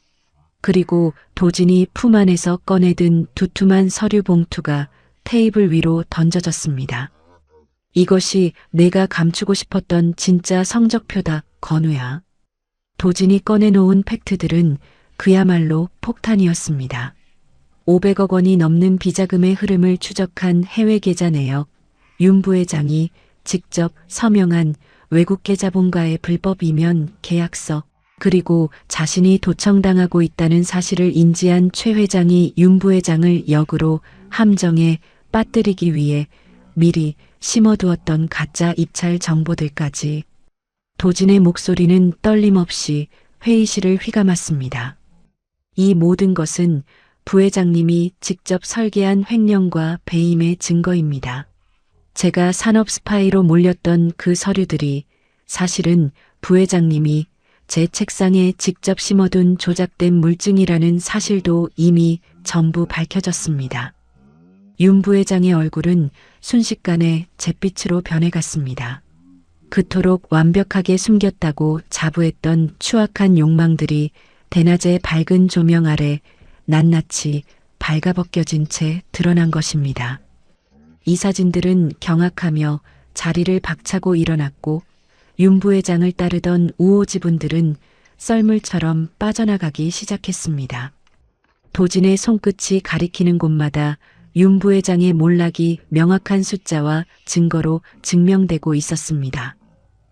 그리고 도진이 품 안에서 꺼내든 두툼한 서류 봉투가 테이블 위로 던져졌습니다. 이것이 내가 감추고 싶었던 진짜 성적표다, 건우야. 도진이 꺼내놓은 팩트들은 그야말로 폭탄이었습니다. 500억 원이 넘는 비자금의 흐름을 추적한 해외 계좌 내역, 윤 부회장이 직접 서명한 외국 계좌본가의 불법 이면 계약서, 그리고 자신이 도청당하고 있다는 사실을 인지한 최 회장이 윤 부회장을 역으로 함정에 빠뜨리기 위해 미리 심어두었던 가짜 입찰 정보들까지. 도진의 목소리는 떨림없이 회의실을 휘감았습니다. 이 모든 것은 부회장님이 직접 설계한 횡령과 배임의 증거입니다. 제가 산업 스파이로 몰렸던 그 서류들이 사실은 부회장님이 제 책상에 직접 심어둔 조작된 물증이라는 사실도 이미 전부 밝혀졌습니다. 윤 부회장의 얼굴은 순식간에 잿빛으로 변해갔습니다. 그토록 완벽하게 숨겼다고 자부했던 추악한 욕망들이 대낮의 밝은 조명 아래 낱낱이 발가벗겨진 채 드러난 것입니다. 이 사진들은 경악하며 자리를 박차고 일어났고 윤 부회장을 따르던 우호 지분들은 썰물처럼 빠져나가기 시작했습니다. 도진의 손끝이 가리키는 곳마다 윤 부회장의 몰락이 명확한 숫자와 증거로 증명되고 있었습니다.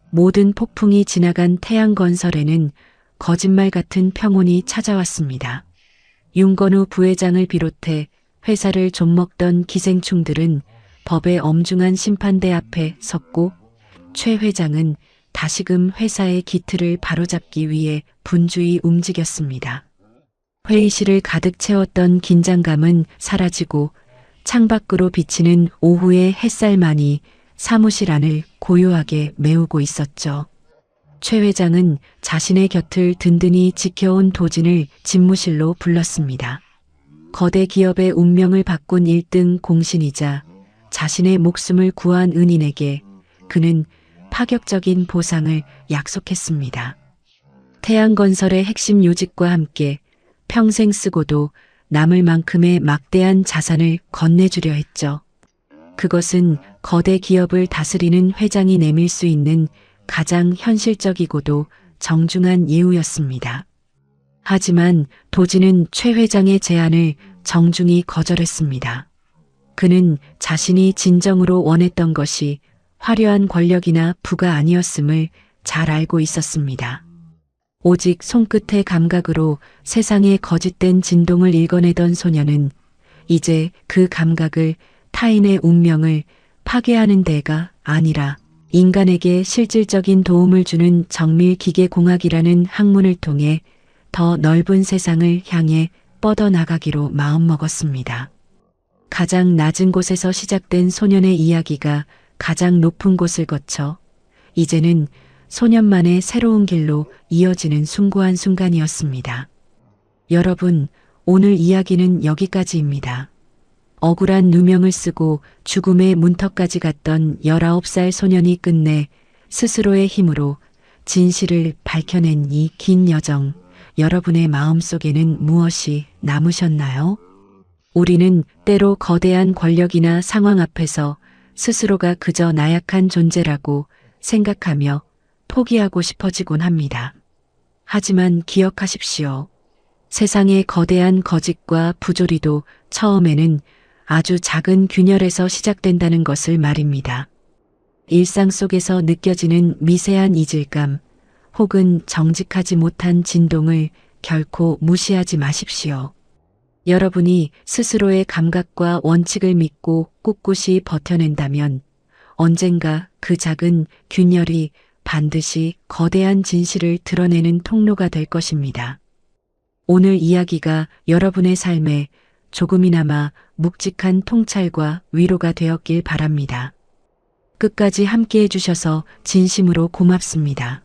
모든 폭풍이 지나간 태양건설에는 거짓말 같은 평온이 찾아왔습니다. 윤건우 부회장을 비롯해 회사를 좀먹던 기생충들은 법의 엄중한 심판대 앞에 섰고 최 회장은 다시금 회사의 기틀을 바로잡기 위해 분주히 움직였습니다. 회의실을 가득 채웠던 긴장감은 사라지고 창밖으로 비치는 오후의 햇살만이 사무실 안을 고요하게 메우고 있었죠. 최 회장은 자신의 곁을 든든히 지켜온 도진을 집무실로 불렀습니다. 거대 기업의 운명을 바꾼 1등 공신이자 자신의 목숨을 구한 은인에게 그는 파격적인 보상을 약속했습니다. 태양건설의 핵심 요직과 함께 평생 쓰고도 남을 만큼의 막대한 자산을 건네주려 했죠. 그것은 거대 기업을 다스리는 회장이 내밀 수 있는 가장 현실적이고도 정중한 예우였습니다. 하지만 도진은 최 회장의 제안을 정중히 거절했습니다. 그는 자신이 진정으로 원했던 것이 화려한 권력이나 부가 아니었음을 잘 알고 있었습니다. 오직 손끝의 감각으로 세상의 거짓된 진동을 읽어내던 소녀는 이제 그 감각을 타인의 운명을 파괴하는 데가 아니라 인간에게 실질적인 도움을 주는 정밀기계공학이라는 학문을 통해 더 넓은 세상을 향해 뻗어나가기로 마음먹었습니다. 가장 낮은 곳에서 시작된 소년의 이야기가 가장 높은 곳을 거쳐 이제는 소년만의 새로운 길로 이어지는 숭고한 순간이었습니다. 여러분, 오늘 이야기는 여기까지입니다. 억울한 누명을 쓰고 죽음의 문턱까지 갔던 19살 소년이 끝내 스스로의 힘으로 진실을 밝혀낸 이 긴 여정, 여러분의 마음속에는 무엇이 남으셨나요? 우리는 때로 거대한 권력이나 상황 앞에서 스스로가 그저 나약한 존재라고 생각하며 포기하고 싶어지곤 합니다. 하지만 기억하십시오. 세상의 거대한 거짓과 부조리도 처음에는 아주 작은 균열에서 시작된다는 것을 말입니다. 일상 속에서 느껴지는 미세한 이질감 혹은 정직하지 못한 진동을 결코 무시하지 마십시오. 여러분이 스스로의 감각과 원칙을 믿고 꿋꿋이 버텨낸다면 언젠가 그 작은 균열이 반드시 거대한 진실을 드러내는 통로가 될 것입니다. 오늘 이야기가 여러분의 삶에 조금이나마 묵직한 통찰과 위로가 되었길 바랍니다. 끝까지 함께 해주셔서 진심으로 고맙습니다.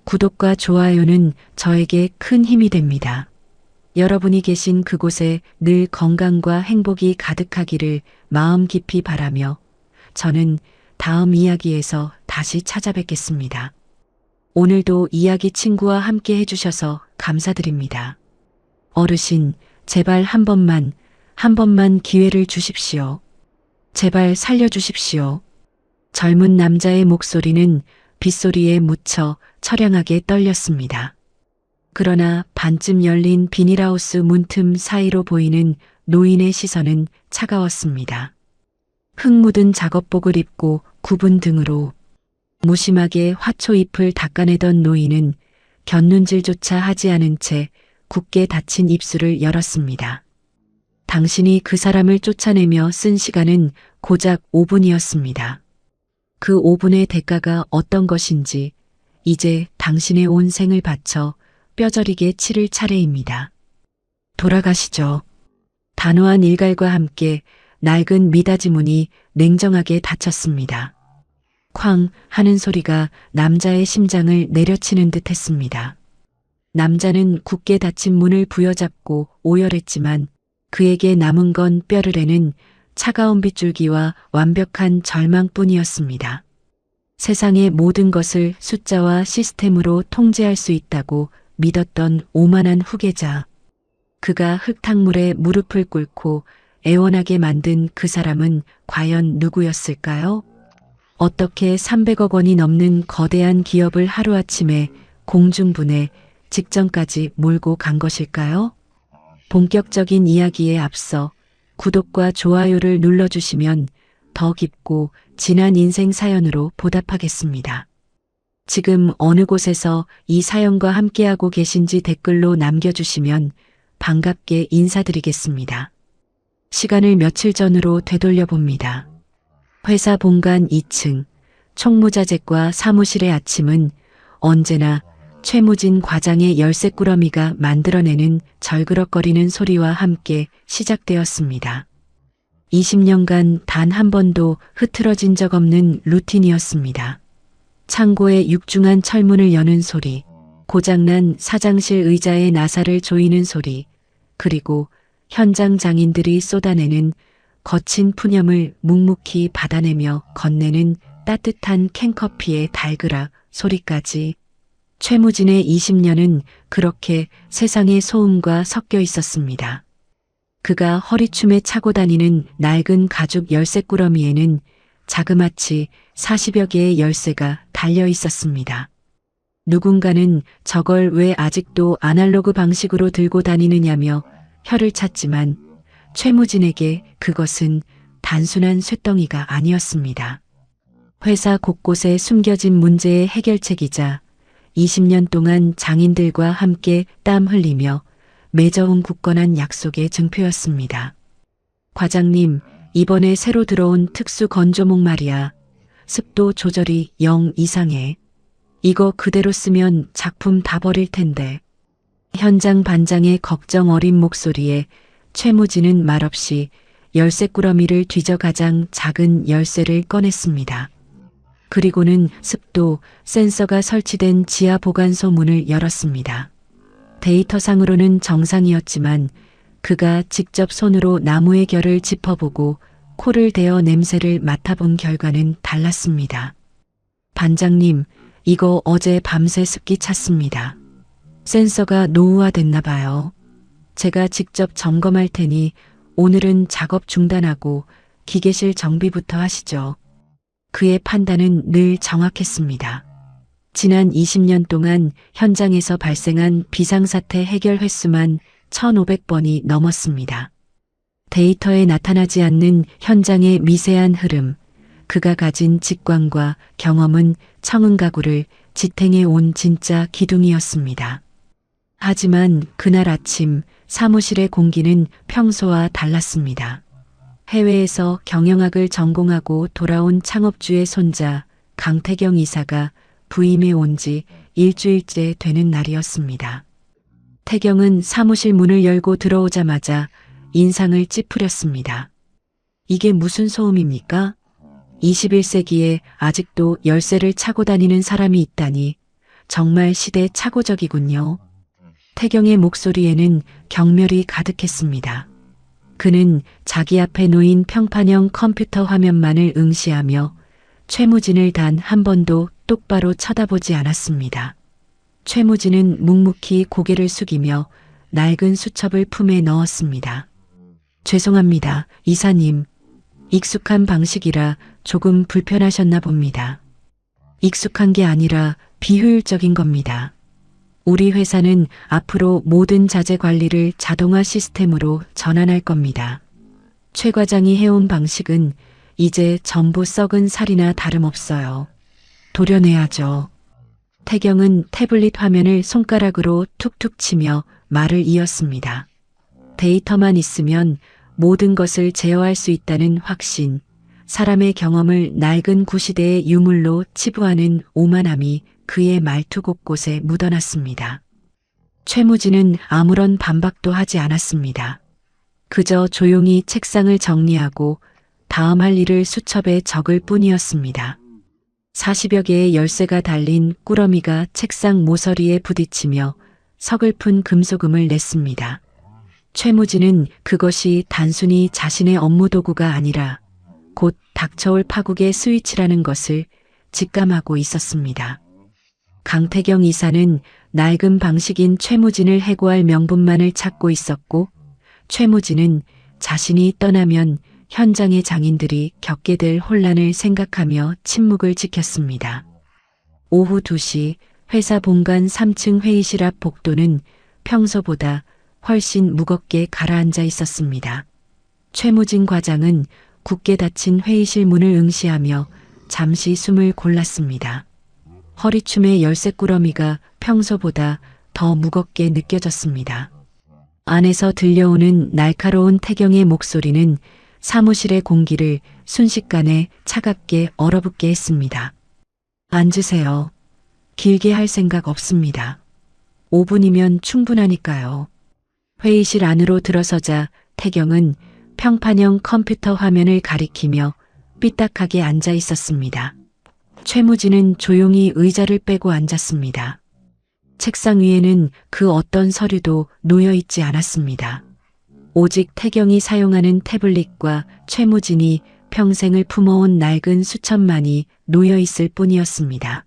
구독과 좋아요는 저에게 큰 힘이 됩니다. 여러분이 계신 그곳에 늘 건강과 행복이 가득하기를 마음 깊이 바라며 저는 다음 이야기에서 다시 찾아뵙겠습니다. 오늘도 이야기 친구와 함께 해주셔서 감사드립니다. 어르신, 제발 한 번만 기회를 주십시오. 제발 살려주십시오. 젊은 남자의 목소리는 빗소리에 묻혀 처량하게 떨렸습니다. 그러나 반쯤 열린 비닐하우스 문틈 사이로 보이는 노인의 시선은 차가웠습니다. 흙 묻은 작업복을 입고 굽은 등으로 무심하게 화초잎을 닦아내던 노인은 곁눈질조차 하지 않은 채 굳게 닫힌 입술을 열었습니다. 당신이 그 사람을 쫓아내며 쓴 시간은 고작 5분이었습니다. 그 5분의 대가가 어떤 것인지 이제 당신의 온 생을 바쳐 뼈저리게 치를 차례입니다. 돌아가시죠. 단호한 일갈과 함께 낡은 미닫이 문이 냉정하게 닫혔습니다. 쾅 하는 소리가 남자의 심장을 내려치는 듯 했습니다. 남자는 굳게 닫힌 문을 부여잡고 오열했지만 그에게 남은 건 뼈르르는 차가운 빗줄기와 완벽한 절망뿐이었습니다. 세상의 모든 것을 숫자와 시스템으로 통제할 수 있다고 믿었던 오만한 후계자. 그가 흙탕물에 무릎을 꿇고 애원하게 만든 그 사람은 과연 누구였을까요? 어떻게 300억 원이 넘는 거대한 기업을 하루아침에 공중분해 직전까지 몰고 간 것일까요? 본격적인 이야기에 앞서 구독과 좋아요를 눌러주시면 더 깊고 진한 인생 사연으로 보답하겠습니다. 지금 어느 곳에서 이 사연과 함께하고 계신지 댓글로 남겨주시면 반갑게 인사드리겠습니다. 시간을 며칠 전으로 되돌려 봅니다. 회사 본관 2층, 총무자재과 사무실의 아침은 언제나 최무진 과장의 열쇠꾸러미가 만들어내는 절그럭거리는 소리와 함께 시작되었습니다. 20년간 단 한 번도 흐트러진 적 없는 루틴이었습니다. 창고의 육중한 철문을 여는 소리, 고장난 사장실 의자의 나사를 조이는 소리, 그리고 현장 장인들이 쏟아내는 거친 푸념을 묵묵히 받아내며 건네는 따뜻한 캔커피의 달그락 소리까지 최무진의 20년은 그렇게 세상의 소음과 섞여 있었습니다. 그가 허리춤에 차고 다니는 낡은 가죽 열쇠꾸러미에는 자그마치 40여 개의 열쇠가 달려 있었습니다. 누군가는 저걸 왜 아직도 아날로그 방식으로 들고 다니느냐며 혀를 찼지만 최무진에게 그것은 단순한 쇳덩이가 아니었습니다. 회사 곳곳에 숨겨진 문제의 해결책이자 20년 동안 장인들과 함께 땀 흘리며 맺어온 굳건한 약속의 증표였습니다. 과장님, 이번에 새로 들어온 특수 건조목 말이야. 습도 조절이 0 이상해. 이거 그대로 쓰면 작품 다 버릴 텐데. 현장 반장의 걱정 어린 목소리에 최무진은 말없이 열쇠꾸러미를 뒤져 가장 작은 열쇠를 꺼냈습니다. 그리고는 습도 센서가 설치된 지하 보관소 문을 열었습니다. 데이터상으로는 정상이었지만 그가 직접 손으로 나무의 결을 짚어보고 코를 대어 냄새를 맡아본 결과는 달랐습니다. 반장님, 이거 어제 밤새 습기 찼습니다. 센서가 노후화됐나 봐요. 제가 직접 점검할 테니 오늘은 작업 중단하고 기계실 정비부터 하시죠. 그의 판단은 늘 정확했습니다. 지난 20년 동안 현장에서 발생한 비상사태 해결 횟수만 1,500번이 넘었습니다. 데이터에 나타나지 않는 현장의 미세한 흐름, 그가 가진 직관과 경험은 청은가구를 지탱해 온 진짜 기둥이었습니다. 하지만 그날 아침 사무실의 공기는 평소와 달랐습니다. 해외에서 경영학을 전공하고 돌아온 창업주의 손자 강태경 이사가 부임해 온 지 일주일째 되는 날이었습니다. 태경은 사무실 문을 열고 들어오자마자 인상을 찌푸렸습니다. 이게 무슨 소음입니까? 21세기에 아직도 열쇠를 차고 다니는 사람이 있다니 정말 시대착오적이군요. 태경의 목소리에는 경멸이 가득했습니다. 그는 자기 앞에 놓인 평판형 컴퓨터 화면만을 응시하며 최무진을 단 한 번도 똑바로 쳐다보지 않았습니다. 최무진은 묵묵히 고개를 숙이며 낡은 수첩을 품에 넣었습니다. 죄송합니다, 이사님. 익숙한 방식이라 조금 불편하셨나 봅니다. 익숙한 게 아니라 비효율적인 겁니다. 우리 회사는 앞으로 모든 자재 관리를 자동화 시스템으로 전환할 겁니다. 최 과장이 해온 방식은 이제 전부 썩은 살이나 다름없어요. 도려내야죠. 태경은 태블릿 화면을 손가락으로 툭툭 치며 말을 이었습니다. 데이터만 있으면 모든 것을 제어할 수 있다는 확신, 사람의 경험을 낡은 구시대의 유물로 치부하는 오만함이 그의 말투 곳곳에 묻어났습니다. 최무진은 아무런 반박도 하지 않았습니다. 그저 조용히 책상을 정리하고 다음 할 일을 수첩에 적을 뿐이었습니다. 40여 개의 열쇠가 달린 꾸러미가 책상 모서리에 부딪히며 서글픈 금속음을 냈습니다. 최무진은 그것이 단순히 자신의 업무 도구가 아니라 곧 닥쳐올 파국의 스위치라는 것을 직감하고 있었습니다. 강태경 이사는 낡은 방식인 최무진을 해고할 명분만을 찾고 있었고, 최무진은 자신이 떠나면 현장의 장인들이 겪게 될 혼란을 생각하며 침묵을 지켰습니다. 오후 2시 회사 본관 3층 회의실 앞 복도는 평소보다 훨씬 무겁게 가라앉아 있었습니다. 최무진 과장은 굳게 닫힌 회의실 문을 응시하며 잠시 숨을 골랐습니다. 허리춤의 열쇠 꾸러미가 평소보다 더 무겁게 느껴졌습니다. 안에서 들려오는 날카로운 태경의 목소리는 사무실의 공기를 순식간에 차갑게 얼어붙게 했습니다. 앉으세요. 길게 할 생각 없습니다. 5분이면 충분하니까요. 회의실 안으로 들어서자 태경은 평판형 컴퓨터 화면을 가리키며 삐딱하게 앉아 있었습니다. 최무진은 조용히 의자를 빼고 앉았습니다. 책상 위에는 그 어떤 서류도 놓여 있지 않았습니다. 오직 태경이 사용하는 태블릿과 최무진이 평생을 품어온 낡은 수첩만이 놓여 있을 뿐이었습니다.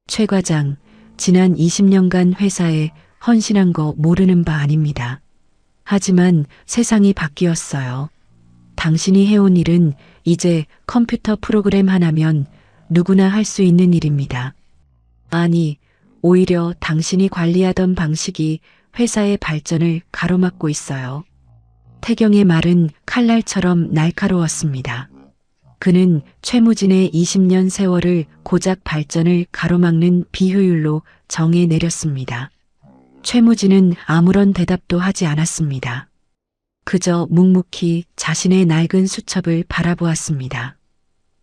최 과장, 지난 20년간 회사에 헌신한 거 모르는 바 아닙니다. 하지만 세상이 바뀌었어요. 당신이 해온 일은 이제 컴퓨터 프로그램 하나면 누구나 할 수 있는 일입니다. 아니, 오히려 당신이 관리하던 방식이 회사의 발전을 가로막고 있어요. 태경의 말은 칼날처럼 날카로웠습니다. 그는 최무진의 20년 세월을 고작 발전을 가로막는 비효율로 정해 내렸습니다. 최무진은 아무런 대답도 하지 않았습니다. 그저 묵묵히 자신의 낡은 수첩을 바라보았습니다.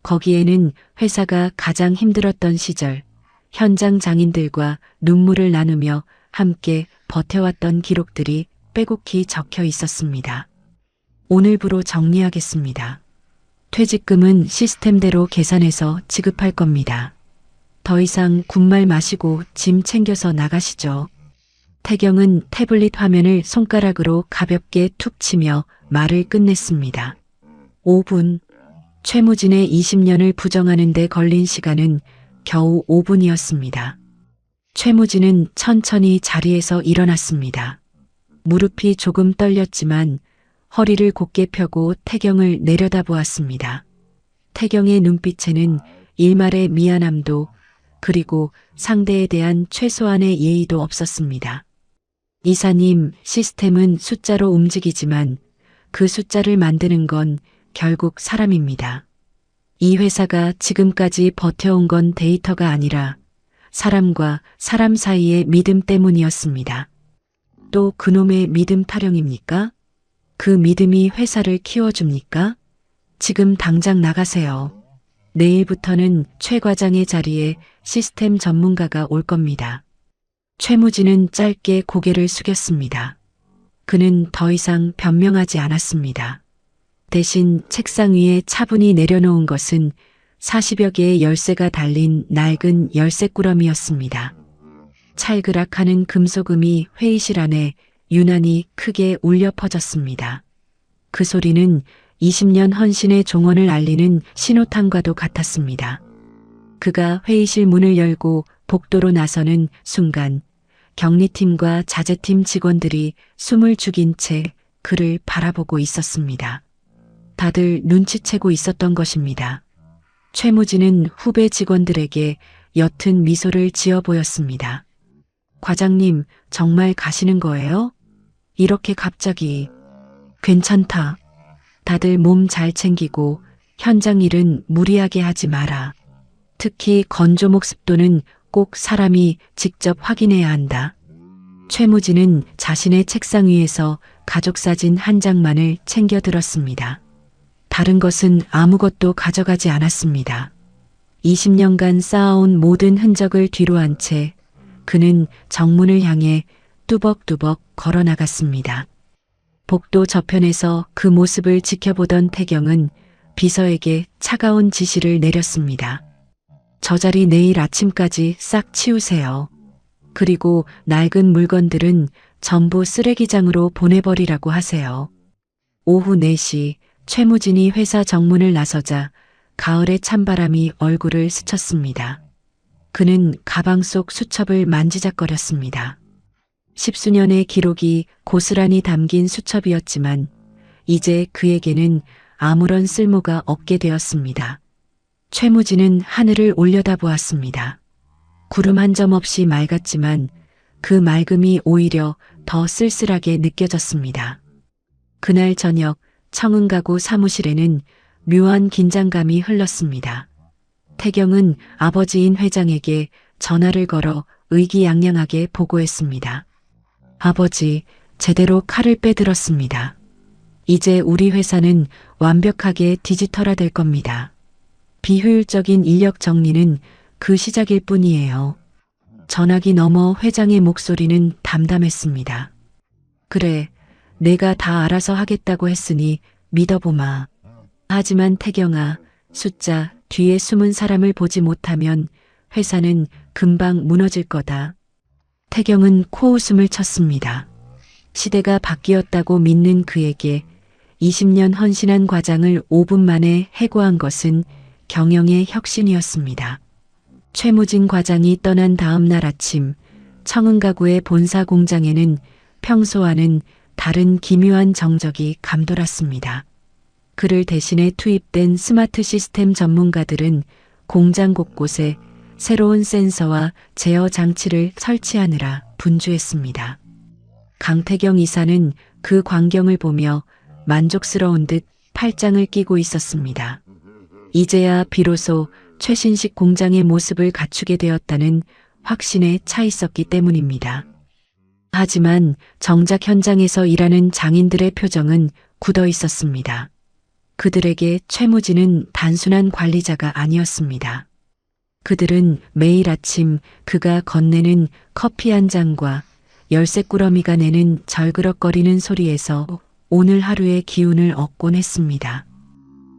거기에는 회사가 가장 힘들었던 시절, 현장 장인들과 눈물을 나누며 함께 버텨왔던 기록들이 빼곡히 적혀 있었습니다. 오늘부로 정리하겠습니다. 퇴직금은 시스템대로 계산해서 지급할 겁니다. 더 이상 군말 마시고 짐 챙겨서 나가시죠. 태경은 태블릿 화면을 손가락으로 가볍게 툭 치며 말을 끝냈습니다. 5분. 최무진의 20년을 부정하는 데 걸린 시간은 겨우 5분이었습니다. 최무진은 천천히 자리에서 일어났습니다. 무릎이 조금 떨렸지만 허리를 곧게 펴고 태경을 내려다보았습니다. 태경의 눈빛에는 일말의 미안함도 그리고 상대에 대한 최소한의 예의도 없었습니다. 이사님, 시스템은 숫자로 움직이지만 그 숫자를 만드는 건 결국 사람입니다. 이 회사가 지금까지 버텨온 건 데이터가 아니라 사람과 사람 사이의 믿음 때문이었습니다. 또 그놈의 믿음 타령입니까? 그 믿음이 회사를 키워줍니까? 지금 당장 나가세요. 내일부터는 최 과장의 자리에 시스템 전문가가 올 겁니다. 최무진은 짧게 고개를 숙였습니다. 그는 더 이상 변명하지 않았습니다. 대신 책상 위에 차분히 내려놓은 것은 40여 개의 열쇠가 달린 낡은 열쇠 꾸러미였습니다. 찰그락하는 금속음이 회의실 안에 유난히 크게 울려 퍼졌습니다. 그 소리는 20년 헌신의 종언을 알리는 신호탄과도 같았습니다. 그가 회의실 문을 열고 복도로 나서는 순간 격리팀과 자재팀 직원들이 숨을 죽인 채 그를 바라보고 있었습니다. 다들 눈치채고 있었던 것입니다. 최무진은 후배 직원들에게 옅은 미소를 지어 보였습니다. 과장님, 정말 가시는 거예요? 이렇게 갑자기. 괜찮다. 다들 몸 잘 챙기고 현장 일은 무리하게 하지 마라. 특히 건조목 습도는 꼭 사람이 직접 확인해야 한다. 최무진은 자신의 책상 위에서 가족 사진 한 장만을 챙겨 들었습니다. 다른 것은 아무것도 가져가지 않았습니다. 20년간 쌓아온 모든 흔적을 뒤로한 채 그는 정문을 향해 뚜벅뚜벅 걸어 나갔습니다. 복도 저편에서 그 모습을 지켜보던 태경은 비서에게 차가운 지시를 내렸습니다. 저 자리 내일 아침까지 싹 치우세요. 그리고 낡은 물건들은 전부 쓰레기장으로 보내버리라고 하세요. 오후 4시 최무진이 회사 정문을 나서자 가을의 찬바람이 얼굴을 스쳤습니다. 그는 가방 속 수첩을 만지작거렸습니다. 10수년의 기록이 고스란히 담긴 수첩이었지만 이제 그에게는 아무런 쓸모가 없게 되었습니다. 최무진은 하늘을 올려다보았습니다. 구름 한 점 없이 맑았지만 그 맑음이 오히려 더 쓸쓸하게 느껴졌습니다. 그날 저녁 청운가구 사무실에는 묘한 긴장감이 흘렀습니다. 태경은 아버지인 회장에게 전화를 걸어 의기양양하게 보고했습니다. 아버지, 제대로 칼을 빼들었습니다. 이제 우리 회사는 완벽하게 디지털화될 겁니다. 비효율적인 인력 정리는 그 시작일 뿐이에요. 전화기 너머 회장의 목소리는 담담했습니다. 그래, 내가 다 알아서 하겠다고 했으니 믿어보마. 하지만 태경아, 숫자 뒤에 숨은 사람을 보지 못하면 회사는 금방 무너질 거다. 태경은 코웃음을 쳤습니다. 시대가 바뀌었다고 믿는 그에게 20년 헌신한 과장을 5분 만에 해고한 것은 경영의 혁신이었습니다. 최무진 과장이 떠난 다음 날 아침 청운가구의 본사 공장에는 평소와는 다른 기묘한 정적이 감돌았습니다. 그를 대신해 투입된 스마트 시스템 전문가들은 공장 곳곳에 새로운 센서와 제어 장치를 설치하느라 분주했습니다. 강태경 이사는 그 광경을 보며 만족스러운 듯 팔짱을 끼고 있었습니다. 이제야 비로소 최신식 공장의 모습을 갖추게 되었다는 확신에 차 있었기 때문입니다. 하지만 정작 현장에서 일하는 장인들의 표정은 굳어 있었습니다. 그들에게 최무진은 단순한 관리자가 아니었습니다. 그들은 매일 아침 그가 건네는 커피 한 잔과 열쇠꾸러미가 내는 절그럭거리는 소리에서 오늘 하루의 기운을 얻곤 했습니다.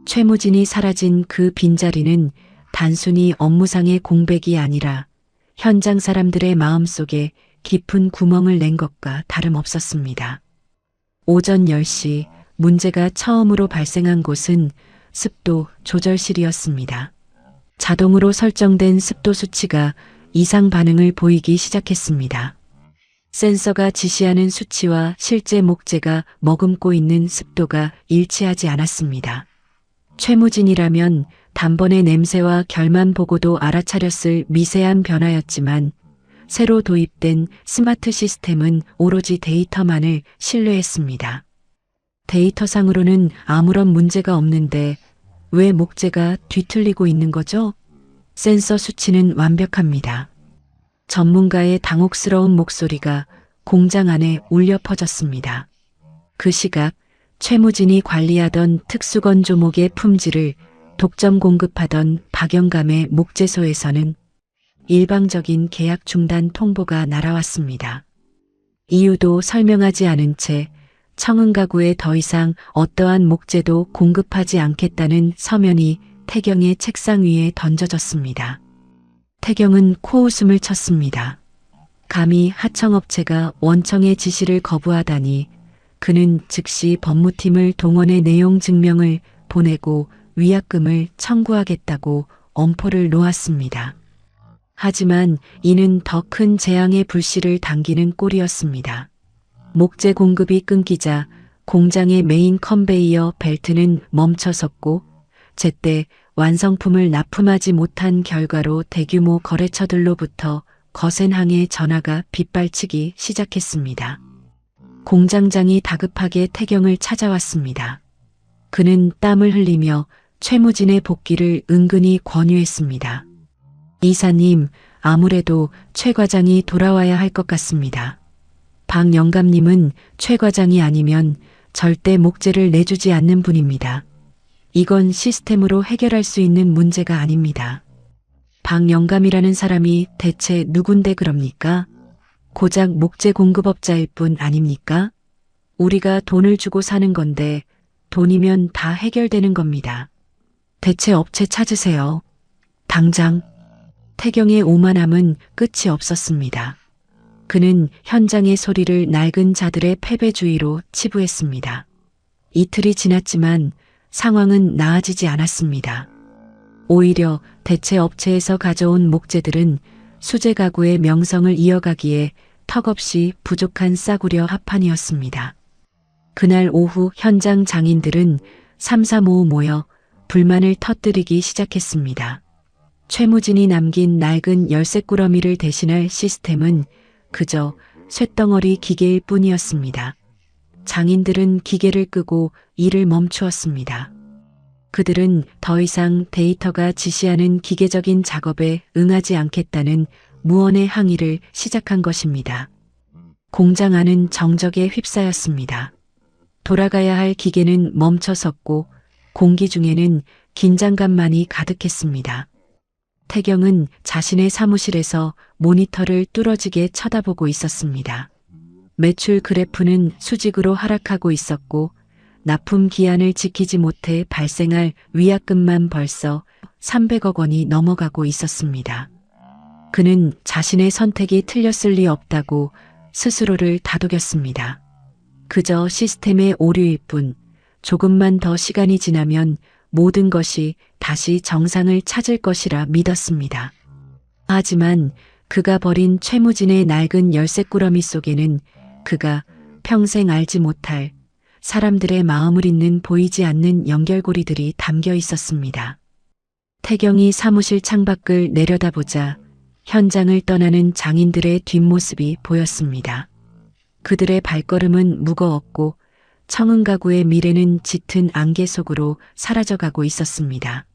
최무진이 사라진 그 빈자리는 단순히 업무상의 공백이 아니라 현장 사람들의 마음속에 깊은 구멍을 낸 것과 다름없었습니다. 오전 10시 문제가 처음으로 발생한 곳은 습도 조절실이었습니다. 자동으로 설정된 습도 수치가 이상 반응을 보이기 시작했습니다. 센서가 지시하는 수치와 실제 목재가 머금고 있는 습도가 일치하지 않았습니다. 최무진이라면 단번에 냄새와 결만 보고도 알아차렸을 미세한 변화였지만 새로 도입된 스마트 시스템은 오로지 데이터만을 신뢰했습니다. 데이터상으로는 아무런 문제가 없는데 왜 목재가 뒤틀리고 있는 거죠? 센서 수치는 완벽합니다. 전문가의 당혹스러운 목소리가 공장 안에 울려 퍼졌습니다. 그 시각 최무진이 관리하던 특수건조목의 품질을 독점 공급하던 박영감의 목재소에서는 일방적인 계약 중단 통보가 날아왔습니다. 이유도 설명하지 않은 채 청운가구에 더 이상 어떠한 목재도 공급하지 않겠다는 서면이 태경의 책상 위에 던져졌습니다. 태경은 코웃음을 쳤습니다. 감히 하청업체가 원청의 지시를 거부하다니 그는 즉시 법무팀을 동원해 내용 증명을 보내고 위약금을 청구하겠다고 엄포를 놓았습니다. 하지만 이는 더 큰 재앙의 불씨를 당기는 꼴이었습니다. 목재 공급이 끊기자 공장의 메인 컨베이어 벨트는 멈춰섰고 제때 완성품을 납품하지 못한 결과로 대규모 거래처들로부터 거센 항해 전화가 빗발치기 시작했습니다. 공장장이 다급하게 태경을 찾아왔습니다. 그는 땀을 흘리며 최무진의 복귀를 은근히 권유했습니다. 이사님, 아무래도 최 과장이 돌아와야 할 것 같습니다. 박 영감님은 최 과장이 아니면 절대 목재를 내주지 않는 분입니다. 이건 시스템으로 해결할 수 있는 문제가 아닙니다. 박 영감이라는 사람이 대체 누군데 그럽니까? 고작 목재 공급업자일 뿐 아닙니까? 우리가 돈을 주고 사는 건데 돈이면 다 해결되는 겁니다. 대체 업체 찾으세요. 당장. 태경의 오만함은 끝이 없었습니다. 그는 현장의 소리를 낡은 자들의 패배주의로 치부했습니다. 이틀이 지났지만 상황은 나아지지 않았습니다. 오히려 대체 업체에서 가져온 목재들은 수제 가구의 명성을 이어가기에 턱없이 부족한 싸구려 합판이었습니다. 그날 오후 현장 장인들은 삼삼오오 모여 불만을 터뜨리기 시작했습니다. 최무진이 남긴 낡은 열쇠꾸러미를 대신할 시스템은 그저 쇳덩어리 기계일 뿐이었습니다. 장인들은 기계를 끄고 일을 멈추었습니다. 그들은 더 이상 데이터가 지시하는 기계적인 작업에 응하지 않겠다는 무언의 항의를 시작한 것입니다. 공장 안은 정적에 휩싸였습니다. 돌아가야 할 기계는 멈춰섰고 공기 중에는 긴장감만이 가득했습니다. 태경은 자신의 사무실에서 모니터를 뚫어지게 쳐다보고 있었습니다. 매출 그래프는 수직으로 하락하고 있었고 납품 기한을 지키지 못해 발생할 위약금만 벌써 300억 원이 넘어가고 있었습니다. 그는 자신의 선택이 틀렸을 리 없다고 스스로를 다독였습니다. 그저 시스템의 오류일 뿐 조금만 더 시간이 지나면 모든 것이 다시 정상을 찾을 것이라 믿었습니다. 하지만 그가 버린 최무진의 낡은 열쇠꾸러미 속에는 그가 평생 알지 못할 사람들의 마음을 잇는 보이지 않는 연결고리들이 담겨 있었습니다. 태경이 사무실 창밖을 내려다보자 현장을 떠나는 장인들의 뒷모습이 보였습니다. 그들의 발걸음은 무거웠고 청은 가구의 미래는 짙은 안개 속으로 사라져가고 있었습니다.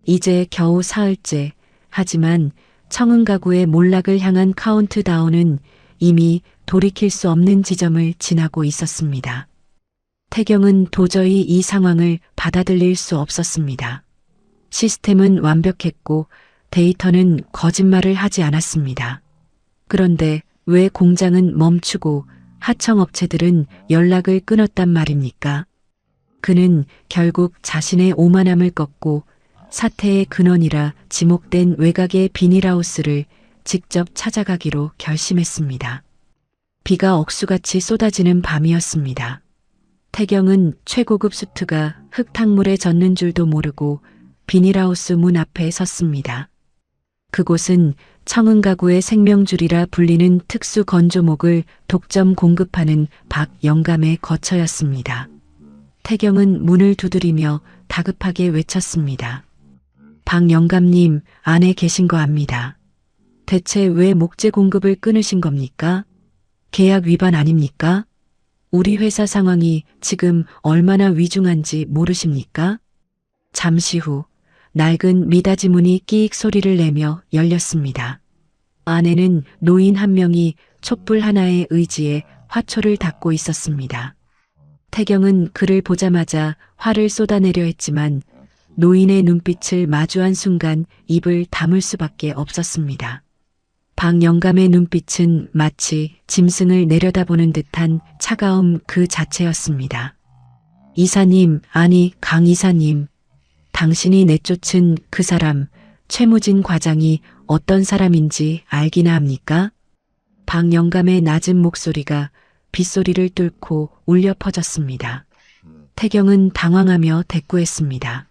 이제 겨우 사흘째, 하지만 청은 가구의 몰락을 향한 카운트다운은 이미 돌이킬 수 없는 지점을 지나고 있었습니다. 태경은 도저히 이 상황을 받아들일 수 없었습니다. 시스템은 완벽했고 데이터는 거짓말을 하지 않았습니다. 그런데 왜 공장은 멈추고 하청업체들은 연락을 끊었단 말입니까? 그는 결국 자신의 오만함을 꺾고 사태의 근원이라 지목된 외곽의 비닐하우스를 직접 찾아가기로 결심했습니다. 비가 억수같이 쏟아지는 밤이었습니다. 태경은 최고급 수트가 흙탕물에 젖는 줄도 모르고 비닐하우스 문 앞에 섰습니다. 그곳은 청은 가구의 생명줄이라 불리는 특수 건조목을 독점 공급하는 박 영감의 거처였습니다. 태경은 문을 두드리며 다급하게 외쳤습니다. 박 영감님, 안에 계신 거 압니다. 대체 왜 목재 공급을 끊으신 겁니까? 계약 위반 아닙니까? 우리 회사 상황이 지금 얼마나 위중한지 모르십니까? 잠시 후 낡은 미닫이 문이 끼익 소리를 내며 열렸습니다. 안에는 노인 한 명이 촛불 하나의 의지에 화초를 닦고 있었습니다. 태경은 그를 보자마자 화를 쏟아내려 했지만 노인의 눈빛을 마주한 순간 입을 다물 수밖에 없었습니다. 박 영감의 눈빛은 마치 짐승을 내려다보는 듯한 차가움 그 자체였습니다. 이사님, 아니 강 이사님, 당신이 내쫓은 그 사람 최무진 과장이 어떤 사람인지 알기나 합니까? 박 영감의 낮은 목소리가 빗소리를 뚫고 울려 퍼졌습니다. 태경은 당황하며 대꾸했습니다.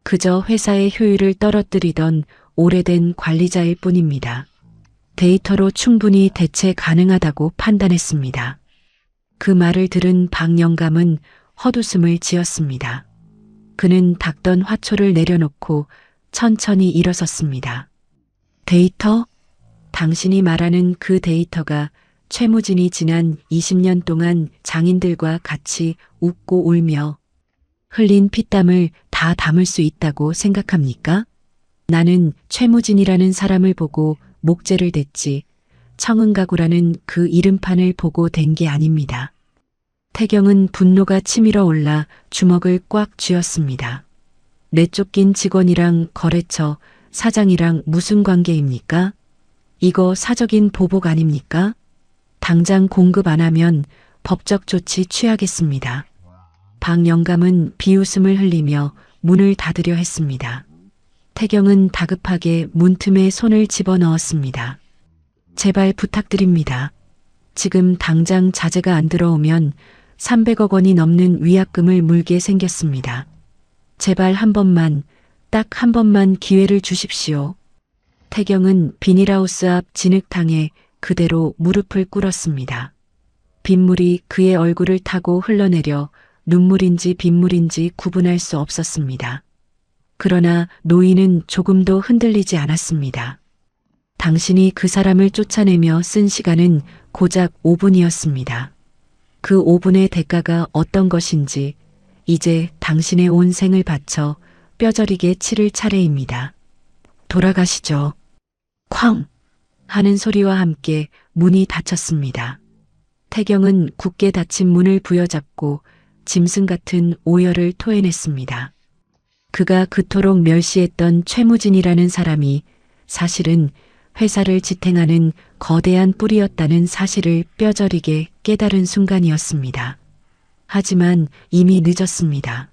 그저 회사의 효율을 떨어뜨리던 오래된 관리자일 뿐입니다. 데이터로 충분히 대체 가능하다고 판단했습니다. 그 말을 들은 박영감은 헛웃음을 지었습니다. 그는 닦던 화초를 내려놓고 천천히 일어섰습니다. 데이터? 당신이 말하는 그 데이터가 최무진이 지난 20년 동안 장인들과 같이 웃고 울며 흘린 피땀을 다 담을 수 있다고 생각합니까? 나는 최무진이라는 사람을 보고 목재를 댔지 청은가구라는 그 이름판을 보고 댄 게 아닙니다. 태경은 분노가 치밀어 올라 주먹을 꽉 쥐었습니다. 내쫓긴 직원이랑 거래처 사장이랑 무슨 관계입니까? 이거 사적인 보복 아닙니까? 당장 공급 안 하면 법적 조치 취하겠습니다. 박영감은 비웃음을 흘리며 문을 닫으려 했습니다. 태경은 다급하게 문틈에 손을 집어넣었습니다. 제발 부탁드립니다. 지금 당장 자재가 안 들어오면 300억 원이 넘는 위약금을 물게 생겼습니다. 제발 한 번만, 딱 한 번만 기회를 주십시오. 태경은 비닐하우스 앞 진흙탕에 그대로 무릎을 꿇었습니다. 빗물이 그의 얼굴을 타고 흘러내려 눈물인지 빗물인지 구분할 수 없었습니다. 그러나 노인은 조금도 흔들리지 않았습니다. 당신이 그 사람을 쫓아내며 쓴 시간은 고작 5분이었습니다. 그 5분의 대가가 어떤 것인지 이제 당신의 온 생을 바쳐 뼈저리게 치를 차례입니다. 돌아가시죠. 쾅! 하는 소리와 함께 문이 닫혔습니다. 태경은 굳게 닫힌 문을 부여잡고 짐승 같은 오열을 토해냈습니다. 그가 그토록 멸시했던 최무진이라는 사람이 사실은 회사를 지탱하는 거대한 뿌리였다는 사실을 뼈저리게 깨달은 순간이었습니다. 하지만 이미 늦었습니다.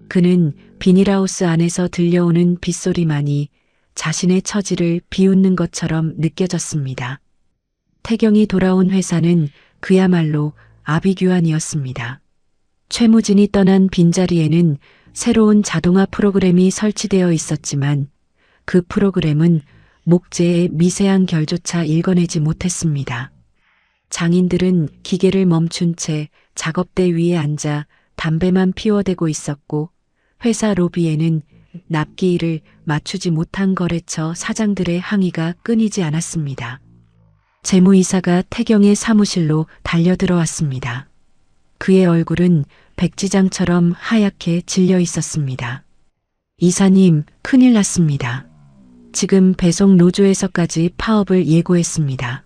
그는 비닐하우스 안에서 들려오는 빗소리만이 자신의 처지를 비웃는 것처럼 느껴졌습니다. 태경이 돌아온 회사는 그야말로 아비규환이었습니다. 최무진이 떠난 빈자리에는 새로운 자동화 프로그램이 설치되어 있었지만 그 프로그램은 목재의 미세한 결조차 읽어내지 못했습니다. 장인들은 기계를 멈춘 채 작업대 위에 앉아 담배만 피워대고 있었고 회사 로비에는 납기일을 맞추지 못한 거래처 사장들의 항의가 끊이지 않았습니다. 재무이사가 태경의 사무실로 달려들어왔습니다. 그의 얼굴은 백지장처럼 하얗게 질려 있었습니다. 이사님, 큰일 났습니다. 지금 배송 노조에서까지 파업을 예고했습니다.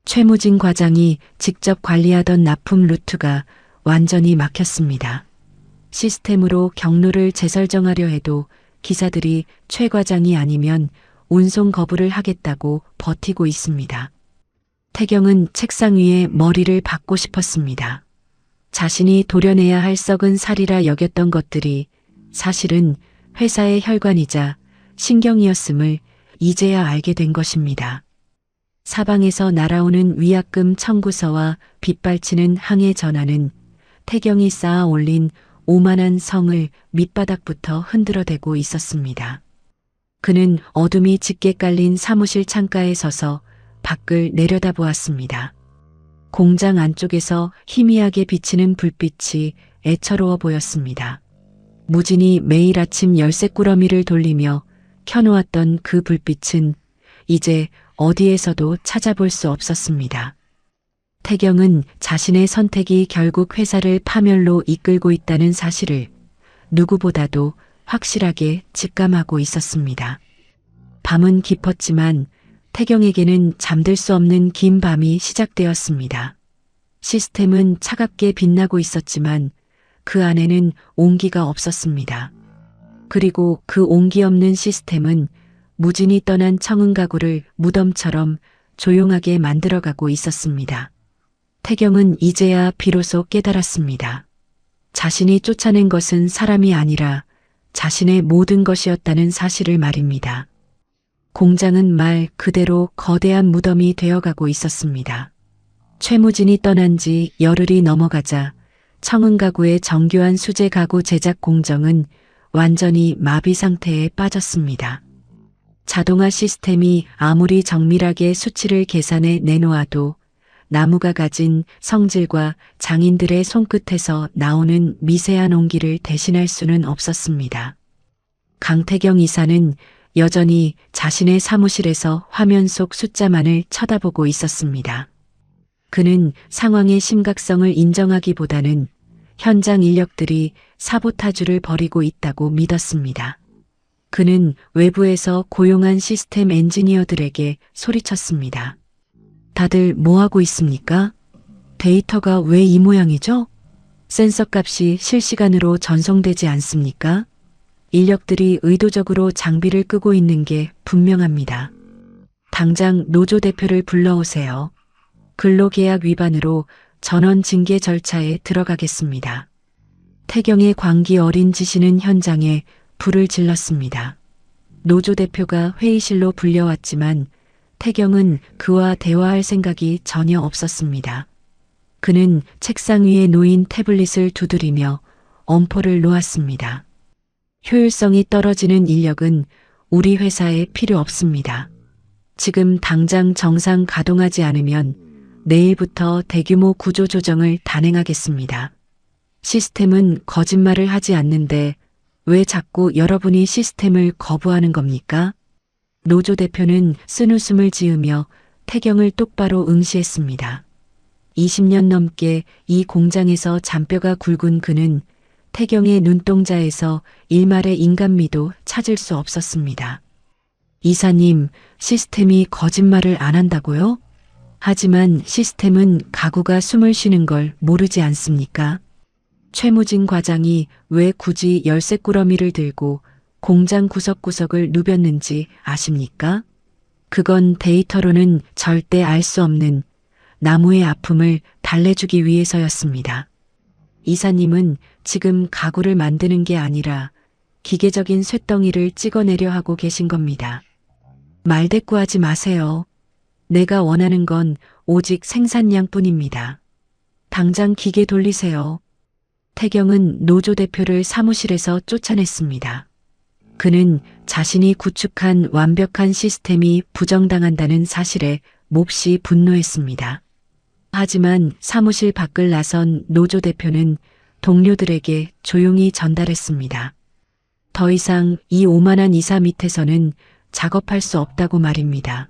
최무진 과장이 직접 관리하던 납품 루트가 완전히 막혔습니다. 시스템으로 경로를 재설정하려 해도 기사들이 최 과장이 아니면 운송 거부를 하겠다고 버티고 있습니다. 태경은 책상 위에 머리를 박고 싶었습니다. 자신이 도려내야 할 썩은 살이라 여겼던 것들이 사실은 회사의 혈관이자 신경이었음을 이제야 알게 된 것입니다. 사방에서 날아오는 위약금 청구서와 빗발치는 항해 전화는 태경이 쌓아 올린 오만한 성을 밑바닥부터 흔들어대고 있었습니다. 그는 어둠이 짙게 깔린 사무실 창가에 서서 밖을 내려다보았습니다. 공장 안쪽에서 희미하게 비치는 불빛이 애처로워 보였습니다. 무진이 매일 아침 열쇠꾸러미를 돌리며 켜놓았던 그 불빛은 이제 어디에서도 찾아볼 수 없었습니다. 태경은 자신의 선택이 결국 회사를 파멸로 이끌고 있다는 사실을 누구보다도 확실하게 직감하고 있었습니다. 밤은 깊었지만 태경에게는 잠들 수 없는 긴 밤이 시작되었습니다. 시스템은 차갑게 빛나고 있었지만 그 안에는 온기가 없었습니다. 그리고 그 온기 없는 시스템은 무진이 떠난 청은가구를 무덤처럼 조용하게 만들어가고 있었습니다. 태경은 이제야 비로소 깨달았습니다. 자신이 쫓아낸 것은 사람이 아니라 자신의 모든 것이었다는 사실을 말입니다. 공장은 말 그대로 거대한 무덤이 되어가고 있었습니다. 최무진이 떠난 지 열흘이 넘어가자 청운가구의 정교한 수제 가구 제작 공정은 완전히 마비 상태에 빠졌습니다. 자동화 시스템이 아무리 정밀하게 수치를 계산해 내놓아도 나무가 가진 성질과 장인들의 손끝에서 나오는 미세한 온기를 대신할 수는 없었습니다. 강태경 이사는 여전히 자신의 사무실에서 화면 속 숫자만을 쳐다보고 있었습니다. 그는 상황의 심각성을 인정하기보다는 현장 인력들이 사보타주를 벌이고 있다고 믿었습니다. 그는 외부에서 고용한 시스템 엔지니어들에게 소리쳤습니다. 다들 뭐하고 있습니까? 데이터가 왜 이 모양이죠? 센서 값이 실시간으로 전송되지 않습니까? 인력들이 의도적으로 장비를 끄고 있는 게 분명합니다. 당장 노조 대표를 불러오세요. 근로계약 위반으로 전원 징계 절차에 들어가겠습니다. 태경의 광기 어린 지시는 현장에 불을 질렀습니다. 노조 대표가 회의실로 불려왔지만 태경은 그와 대화할 생각이 전혀 없었습니다. 그는 책상 위에 놓인 태블릿을 두드리며 엄포를 놓았습니다. 효율성이 떨어지는 인력은 우리 회사에 필요 없습니다. 지금 당장 정상 가동하지 않으면 내일부터 대규모 구조 조정을 단행하겠습니다. 시스템은 거짓말을 하지 않는데 왜 자꾸 여러분이 시스템을 거부하는 겁니까? 노조 대표는 쓴웃음을 지으며 태경을 똑바로 응시했습니다. 20년 넘게 이 공장에서 잔뼈가 굵은 그는 태경의 눈동자에서 일말의 인간미도 찾을 수 없었습니다. 이사님, 시스템이 거짓말을 안 한다고요? 하지만 시스템은 가구가 숨을 쉬는 걸 모르지 않습니까? 최무진 과장이 왜 굳이 열쇠꾸러미를 들고 공장 구석구석을 누볐는지 아십니까? 그건 데이터로는 절대 알 수 없는 나무의 아픔을 달래주기 위해서였습니다. 이사님은 지금 가구를 만드는 게 아니라 기계적인 쇳덩이를 찍어내려 하고 계신 겁니다. 말대꾸하지 마세요. 내가 원하는 건 오직 생산량뿐입니다. 당장 기계 돌리세요. 태경은 노조 대표를 사무실에서 쫓아냈습니다. 그는 자신이 구축한 완벽한 시스템이 부정당한다는 사실에 몹시 분노했습니다. 하지만 사무실 밖을 나선 노조 대표는 동료들에게 조용히 전달했습니다. 더 이상 이 오만한 이사 밑에서는 작업할 수 없다고 말입니다.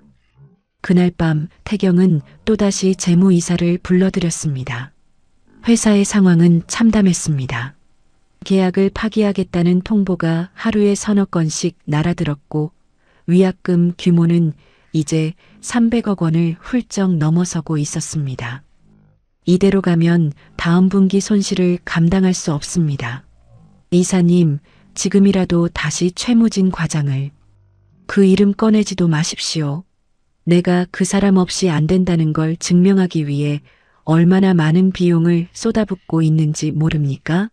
그날 밤 태경은 또다시 재무이사를 불러들였습니다. 회사의 상황은 참담했습니다. 계약을 파기하겠다는 통보가 하루에 서너 건씩 날아들었고 위약금 규모는 이제 300억 원을 훌쩍 넘어서고 있었습니다. 이대로 가면 다음 분기 손실을 감당할 수 없습니다. 이사님, 지금이라도 다시 최무진 과장을. 그 이름 꺼내지도 마십시오. 내가 그 사람 없이 안 된다는 걸 증명하기 위해 얼마나 많은 비용을 쏟아붓고 있는지 모릅니까?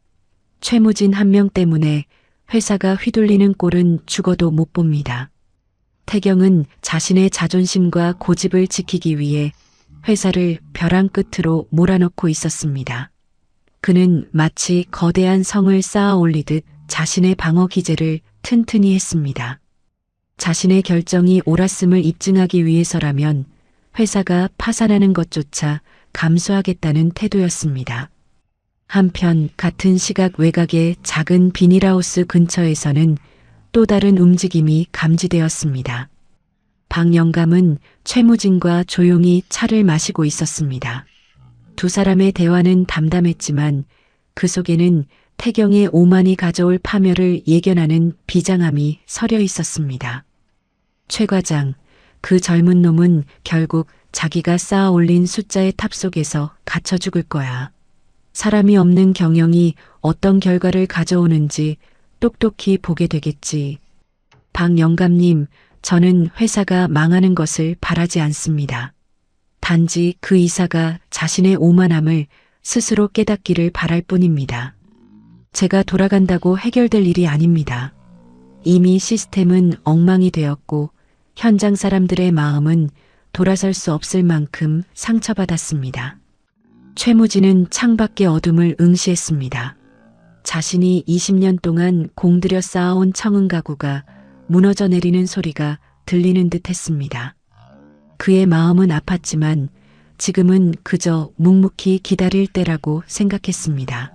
최무진 한 명 때문에 회사가 휘둘리는 꼴은 죽어도 못 봅니다. 태경은 자신의 자존심과 고집을 지키기 위해 회사를 벼랑 끝으로 몰아넣고 있었습니다. 그는 마치 거대한 성을 쌓아 올리듯 자신의 방어 기제를 튼튼히 했습니다. 자신의 결정이 옳았음을 입증하기 위해서라면 회사가 파산하는 것조차 감수하겠다는 태도였습니다. 한편 같은 시각 외곽의 작은 비닐하우스 근처에서는 또 다른 움직임이 감지되었습니다. 박 영감은 최무진과 조용히 차를 마시고 있었습니다. 두 사람의 대화는 담담했지만 그 속에는 태경의 오만이 가져올 파멸을 예견하는 비장함이 서려 있었습니다. 최 과장, 그 젊은 놈은 결국 자기가 쌓아 올린 숫자의 탑 속에서 갇혀 죽을 거야. 사람이 없는 경영이 어떤 결과를 가져오는지 똑똑히 보게 되겠지. 박 영감님, 저는 회사가 망하는 것을 바라지 않습니다. 단지 그 이사가 자신의 오만함을 스스로 깨닫기를 바랄 뿐입니다. 제가 돌아간다고 해결될 일이 아닙니다. 이미 시스템은 엉망이 되었고 현장 사람들의 마음은 돌아설 수 없을 만큼 상처받았습니다. 최무진은 창밖의 어둠을 응시했습니다. 자신이 20년 동안 공들여 쌓아온 청은 가구가 무너져 내리는 소리가 들리는 듯 했습니다. 그의 마음은 아팠지만 지금은 그저 묵묵히 기다릴 때라고 생각했습니다.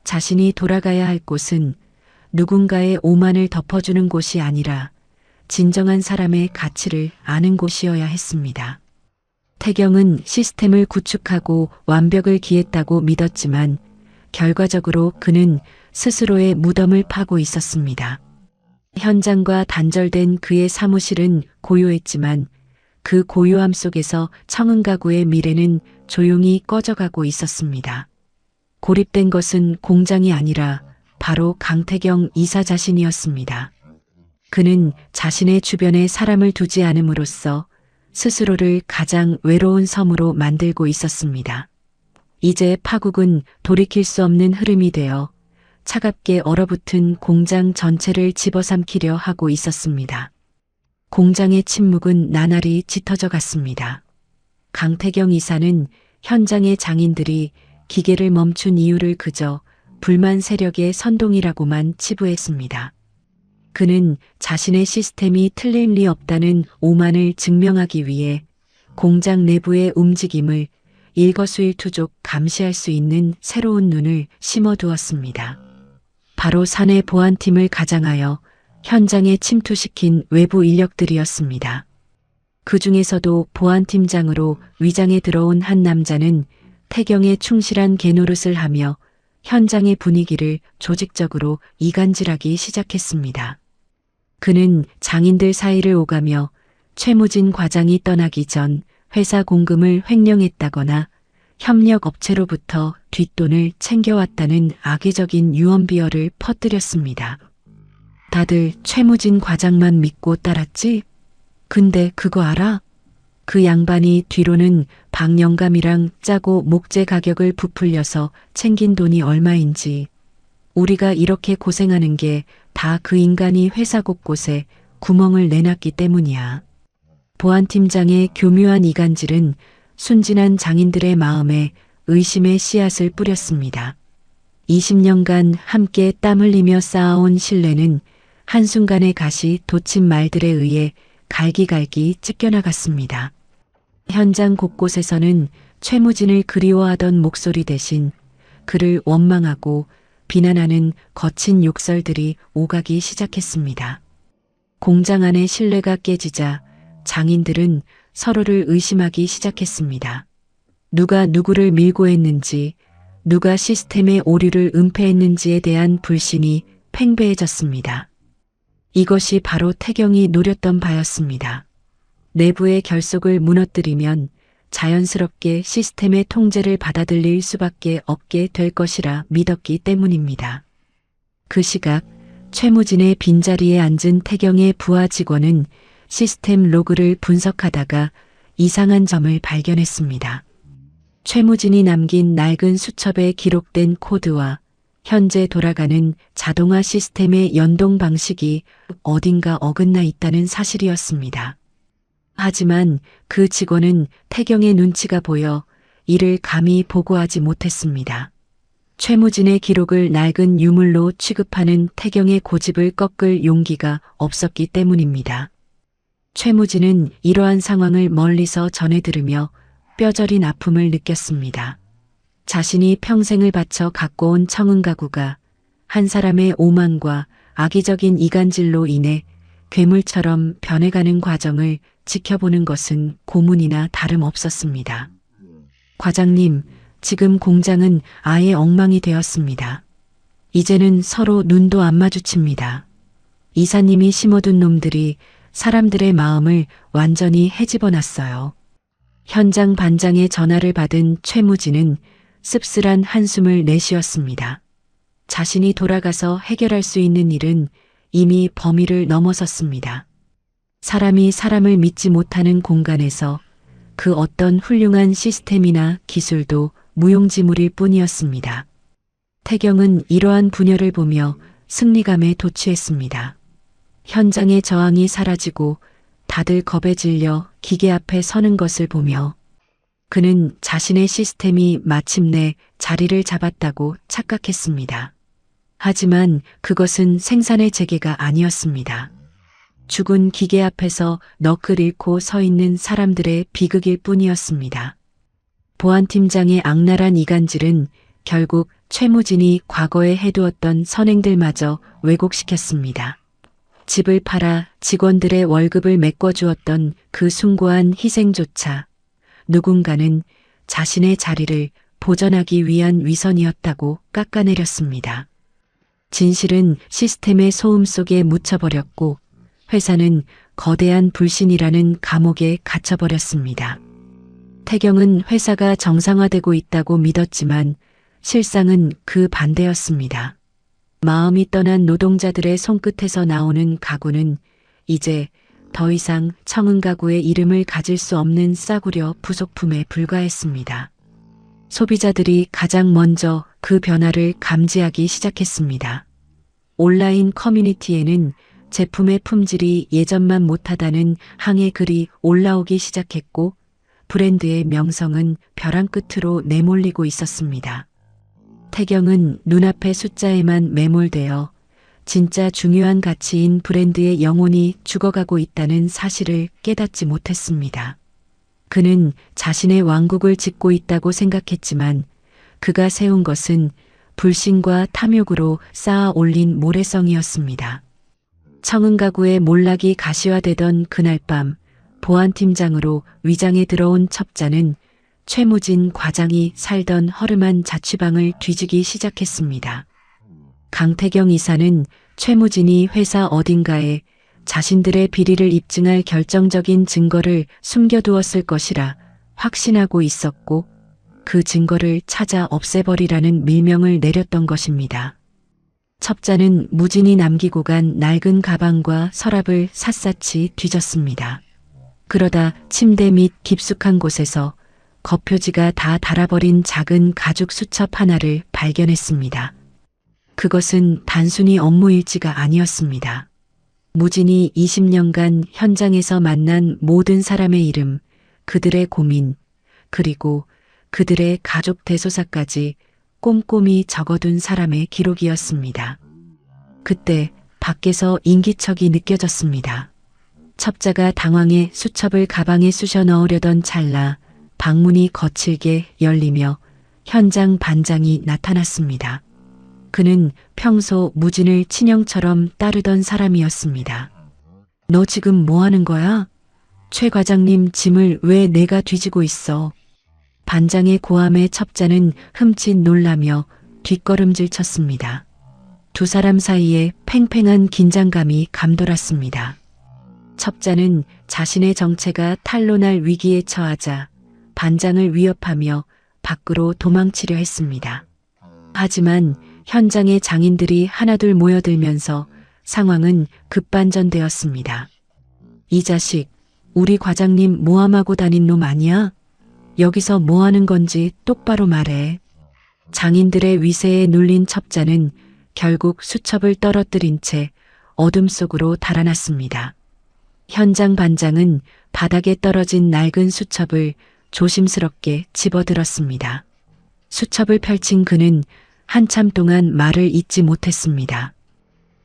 자신이 돌아가야 할 곳은 누군가의 오만을 덮어주는 곳이 아니라 진정한 사람의 가치를 아는 곳이어야 했습니다. 태경은 시스템을 구축하고 완벽을 기했다고 믿었지만 결과적으로 그는 스스로의 무덤을 파고 있었습니다. 현장과 단절된 그의 사무실은 고요했지만 그 고요함 속에서 청은 가구의 미래는 조용히 꺼져가고 있었습니다. 고립된 것은 공장이 아니라 바로 강태경 이사 자신이었습니다. 그는 자신의 주변에 사람을 두지 않음으로써 스스로를 가장 외로운 섬으로 만들고 있었습니다. 이제 파국은 돌이킬 수 없는 흐름이 되어 차갑게 얼어붙은 공장 전체를 집어삼키려 하고 있었습니다. 공장의 침묵은 나날이 짙어져 갔습니다. 강태경 이사는 현장의 장인들이 기계를 멈춘 이유를 그저 불만 세력의 선동이라고만 치부했습니다. 그는 자신의 시스템이 틀릴 리 없다는 오만을 증명하기 위해 공장 내부의 움직임을 일거수일투족 감시할 수 있는 새로운 눈을 심어두었습니다. 바로 사내 보안팀을 가장하여 현장에 침투시킨 외부 인력들이었습니다. 그 중에서도 보안팀장으로 위장에 들어온 한 남자는 태경에 충실한 개노릇을 하며 현장의 분위기를 조직적으로 이간질하기 시작했습니다. 그는 장인들 사이를 오가며 최무진 과장이 떠나기 전 회사 공금을 횡령했다거나 협력 업체로부터 뒷돈을 챙겨왔다는 악의적인 유언비어를 퍼뜨렸습니다. 다들 최무진 과장만 믿고 따랐지? 근데 그거 알아? 그 양반이 뒤로는 박영감이랑 짜고 목재 가격을 부풀려서 챙긴 돈이 얼마인지. 우리가 이렇게 고생하는 게 다 그 인간이 회사 곳곳에 구멍을 내놨기 때문이야. 보안팀장의 교묘한 이간질은 순진한 장인들의 마음에 의심의 씨앗을 뿌렸습니다. 20년간 함께 땀 흘리며 쌓아온 신뢰는 한순간의 가시 돋친 말들에 의해 갈기갈기 찢겨나갔습니다. 현장 곳곳에서는 최무진을 그리워하던 목소리 대신 그를 원망하고 비난하는 거친 욕설들이 오가기 시작했습니다. 공장 안의 신뢰가 깨지자 장인들은 서로를 의심하기 시작했습니다. 누가 누구를 밀고 했는지, 누가 시스템의 오류를 은폐했는지에 대한 불신이 팽배해졌습니다. 이것이 바로 태경이 노렸던 바였습니다. 내부의 결속을 무너뜨리면 자연스럽게 시스템의 통제를 받아들일 수밖에 없게 될 것이라 믿었기 때문입니다. 그 시각 최무진의 빈자리에 앉은 태경의 부하 직원은 시스템 로그를 분석하다가 이상한 점을 발견했습니다. 최무진이 남긴 낡은 수첩에 기록된 코드와 현재 돌아가는 자동화 시스템의 연동 방식이 어딘가 어긋나 있다는 사실이었습니다. 하지만 그 직원은 태경의 눈치가 보여 이를 감히 보고하지 못했습니다. 최무진의 기록을 낡은 유물로 취급하는 태경의 고집을 꺾을 용기가 없었기 때문입니다. 최무진은 이러한 상황을 멀리서 전해 들으며 뼈저린 아픔을 느꼈습니다. 자신이 평생을 바쳐 갖고 온 청은 가구가 한 사람의 오만과 악의적인 이간질로 인해 괴물처럼 변해가는 과정을 지켜보는 것은 고문이나 다름없었습니다. 과장님, 지금 공장은 아예 엉망이 되었습니다. 이제는 서로 눈도 안 마주칩니다. 이사님이 심어둔 놈들이 사람들의 마음을 완전히 헤집어놨어요. 현장 반장의 전화를 받은 최무진은 씁쓸한 한숨을 내쉬었습니다. 자신이 돌아가서 해결할 수 있는 일은 이미 범위를 넘어섰습니다. 사람이 사람을 믿지 못하는 공간에서 그 어떤 훌륭한 시스템이나 기술도 무용지물일 뿐이었습니다. 태경은 이러한 분열을 보며 승리감에 도취했습니다. 현장의 저항이 사라지고 다들 겁에 질려 기계 앞에 서는 것을 보며 그는 자신의 시스템이 마침내 자리를 잡았다고 착각했습니다. 하지만 그것은 생산의 재개가 아니었습니다. 죽은 기계 앞에서 넋을 잃고 서 있는 사람들의 비극일 뿐이었습니다. 보안팀장의 악랄한 이간질은 결국 최무진이 과거에 해두었던 선행들마저 왜곡시켰습니다. 집을 팔아 직원들의 월급을 메꿔주었던 그 숭고한 희생조차 누군가는 자신의 자리를 보전하기 위한 위선이었다고 깎아내렸습니다. 진실은 시스템의 소음 속에 묻혀버렸고 회사는 거대한 불신이라는 감옥에 갇혀버렸습니다. 태경은 회사가 정상화되고 있다고 믿었지만 실상은 그 반대였습니다. 마음이 떠난 노동자들의 손끝에서 나오는 가구는 이제 더 이상 청은가구의 이름을 가질 수 없는 싸구려 부속품에 불과했습니다. 소비자들이 가장 먼저 그 변화를 감지하기 시작했습니다. 온라인 커뮤니티에는 제품의 품질이 예전만 못하다는 항해 글이 올라오기 시작했고 브랜드의 명성은 벼랑 끝으로 내몰리고 있었습니다. 태경은 눈앞의 숫자에만 매몰되어 진짜 중요한 가치인 브랜드의 영혼이 죽어가고 있다는 사실을 깨닫지 못했습니다. 그는 자신의 왕국을 짓고 있다고 생각했지만 그가 세운 것은 불신과 탐욕으로 쌓아 올린 모래성이었습니다. 청은가구의 몰락이 가시화되던 그날 밤 보안팀장으로 위장에 들어온 첩자는 최무진 과장이 살던 허름한 자취방을 뒤지기 시작했습니다. 강태경 이사는 최무진이 회사 어딘가에 자신들의 비리를 입증할 결정적인 증거를 숨겨두었을 것이라 확신하고 있었고 그 증거를 찾아 없애버리라는 밀명을 내렸던 것입니다. 첩자는 무진이 남기고 간 낡은 가방과 서랍을 샅샅이 뒤졌습니다. 그러다 침대 밑 깊숙한 곳에서 겉표지가 다 닳아버린 작은 가죽 수첩 하나를 발견했습니다. 그것은 단순히 업무 일지가 아니었습니다. 무진이 20년간 현장에서 만난 모든 사람의 이름, 그들의 고민, 그리고 그들의 가족 대소사까지 꼼꼼히 적어둔 사람의 기록이었습니다. 그때 밖에서 인기척이 느껴졌습니다. 첩자가 당황해 수첩을 가방에 쑤셔 넣으려던 찰나 방문이 거칠게 열리며 현장 반장이 나타났습니다. 그는 평소 무진을 친형처럼 따르던 사람이었습니다. 너 지금 뭐 하는 거야? 최 과장님 짐을 왜 내가 뒤지고 있어? 반장의 고함에 첩자는 흠칫 놀라며 뒷걸음질 쳤습니다. 두 사람 사이에 팽팽한 긴장감이 감돌았습니다. 첩자는 자신의 정체가 탄로날 위기에 처하자 반장을 위협하며 밖으로 도망치려 했습니다. 하지만 현장의 장인들이 하나둘 모여들면서 상황은 급반전되었습니다. 이 자식, 우리 과장님 모함하고 다닌 놈 아니야? 여기서 뭐 하는 건지 똑바로 말해. 장인들의 위세에 눌린 첩자는 결국 수첩을 떨어뜨린 채 어둠 속으로 달아났습니다. 현장 반장은 바닥에 떨어진 낡은 수첩을 조심스럽게 집어들었습니다. 수첩을 펼친 그는 한참 동안 말을 잇지 못했습니다.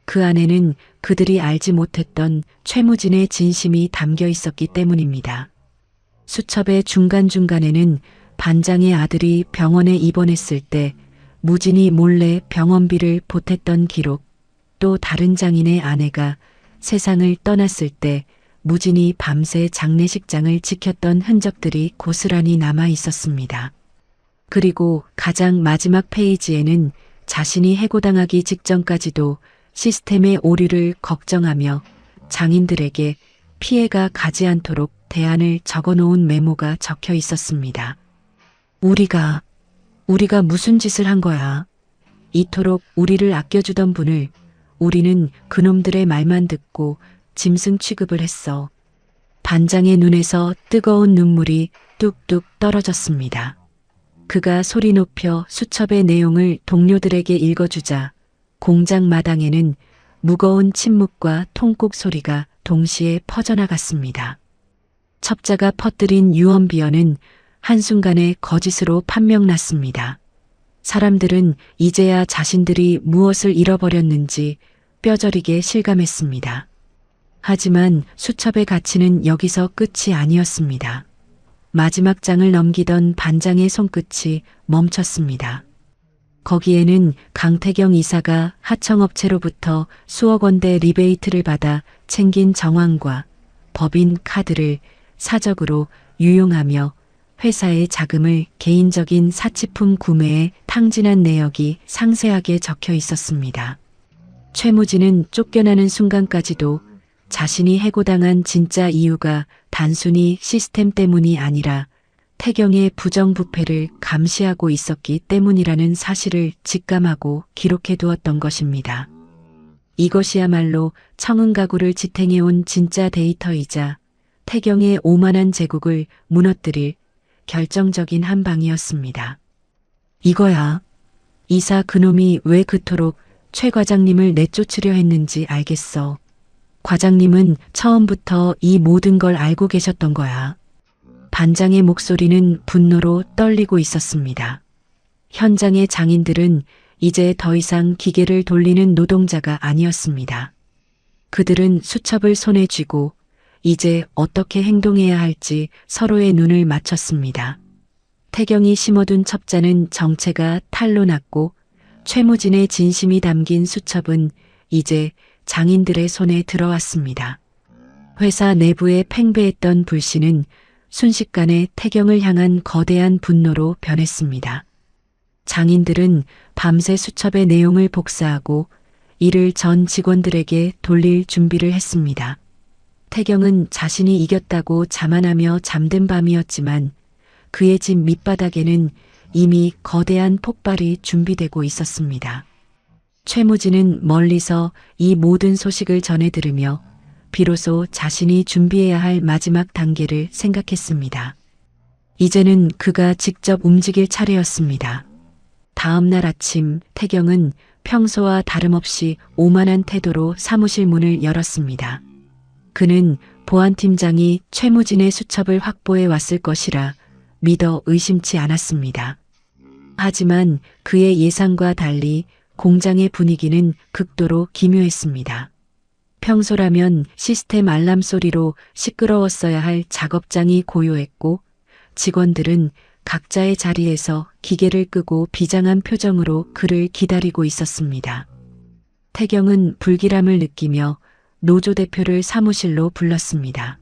그 안에는 그들이 알지 못했던 최무진의 진심이 담겨 있었기 때문입니다. 수첩의 중간중간에는 반장의 아들이 병원에 입원했을 때 무진이 몰래 병원비를 보탰던 기록, 또 다른 장인의 아내가 세상을 떠났을 때 무진이 밤새 장례식장을 지켰던 흔적들이 고스란히 남아 있었습니다. 그리고 가장 마지막 페이지에는 자신이 해고당하기 직전까지도 시스템의 오류를 걱정하며 장인들에게 피해가 가지 않도록 대안을 적어놓은 메모가 적혀 있었습니다. 우리가 무슨 짓을 한 거야? 이토록 우리를 아껴주던 분을 우리는 그놈들의 말만 듣고 짐승 취급을 했어. 반장의 눈에서 뜨거운 눈물이 뚝뚝 떨어졌습니다. 그가 소리 높여 수첩의 내용을 동료들에게 읽어주자 공장 마당에는 무거운 침묵과 통곡 소리가 동시에 퍼져나갔습니다. 첩자가 퍼뜨린 유언비어는 한순간에 거짓으로 판명났습니다. 사람들은 이제야 자신들이 무엇을 잃어버렸는지 뼈저리게 실감했습니다. 하지만 수첩의 가치는 여기서 끝이 아니었습니다. 마지막 장을 넘기던 반장의 손끝이 멈췄습니다. 거기에는 강태경 이사가 하청업체로부터 수억 원대 리베이트를 받아 챙긴 정황과 법인 카드를 사적으로 유용하며 회사의 자금을 개인적인 사치품 구매에 탕진한 내역이 상세하게 적혀 있었습니다. 최무진은 쫓겨나는 순간까지도 자신이 해고당한 진짜 이유가 단순히 시스템 때문이 아니라 태경의 부정부패를 감시하고 있었기 때문이라는 사실을 직감하고 기록해 두었던 것입니다. 이것이야말로 청은가구를 지탱해온 진짜 데이터이자 태경의 오만한 제국을 무너뜨릴 결정적인 한 방이었습니다. 이거야. 이사 그놈이 왜 그토록 최 과장님을 내쫓으려 했는지 알겠어. 과장님은 처음부터 이 모든 걸 알고 계셨던 거야. 반장의 목소리는 분노로 떨리고 있었습니다. 현장의 장인들은 이제 더 이상 기계를 돌리는 노동자가 아니었습니다. 그들은 수첩을 손에 쥐고 이제 어떻게 행동해야 할지 서로의 눈을 맞췄습니다. 태경이 심어둔 첩자는 정체가 탈로 났고 최무진의 진심이 담긴 수첩은 이제 장인들의 손에 들어왔습니다. 회사 내부에 팽배했던 불신은 순식간에 태경을 향한 거대한 분노로 변했습니다. 장인들은 밤새 수첩의 내용을 복사하고 이를 전 직원들에게 돌릴 준비를 했습니다. 태경은 자신이 이겼다고 자만하며 잠든 밤이었지만 그의 집 밑바닥에는 이미 거대한 폭발이 준비되고 있었습니다. 최무진은 멀리서 이 모든 소식을 전해 들으며 비로소 자신이 준비해야 할 마지막 단계를 생각했습니다. 이제는 그가 직접 움직일 차례였습니다. 다음 날 아침 태경은 평소와 다름없이 오만한 태도로 사무실 문을 열었습니다. 그는 보안팀장이 최무진의 수첩을 확보해 왔을 것이라 믿어 의심치 않았습니다. 하지만 그의 예상과 달리 공장의 분위기는 극도로 기묘했습니다. 평소라면 시스템 알람 소리로 시끄러웠어야 할 작업장이 고요했고 직원들은 각자의 자리에서 기계를 끄고 비장한 표정으로 그를 기다리고 있었습니다. 태경은 불길함을 느끼며 노조 대표를 사무실로 불렀습니다.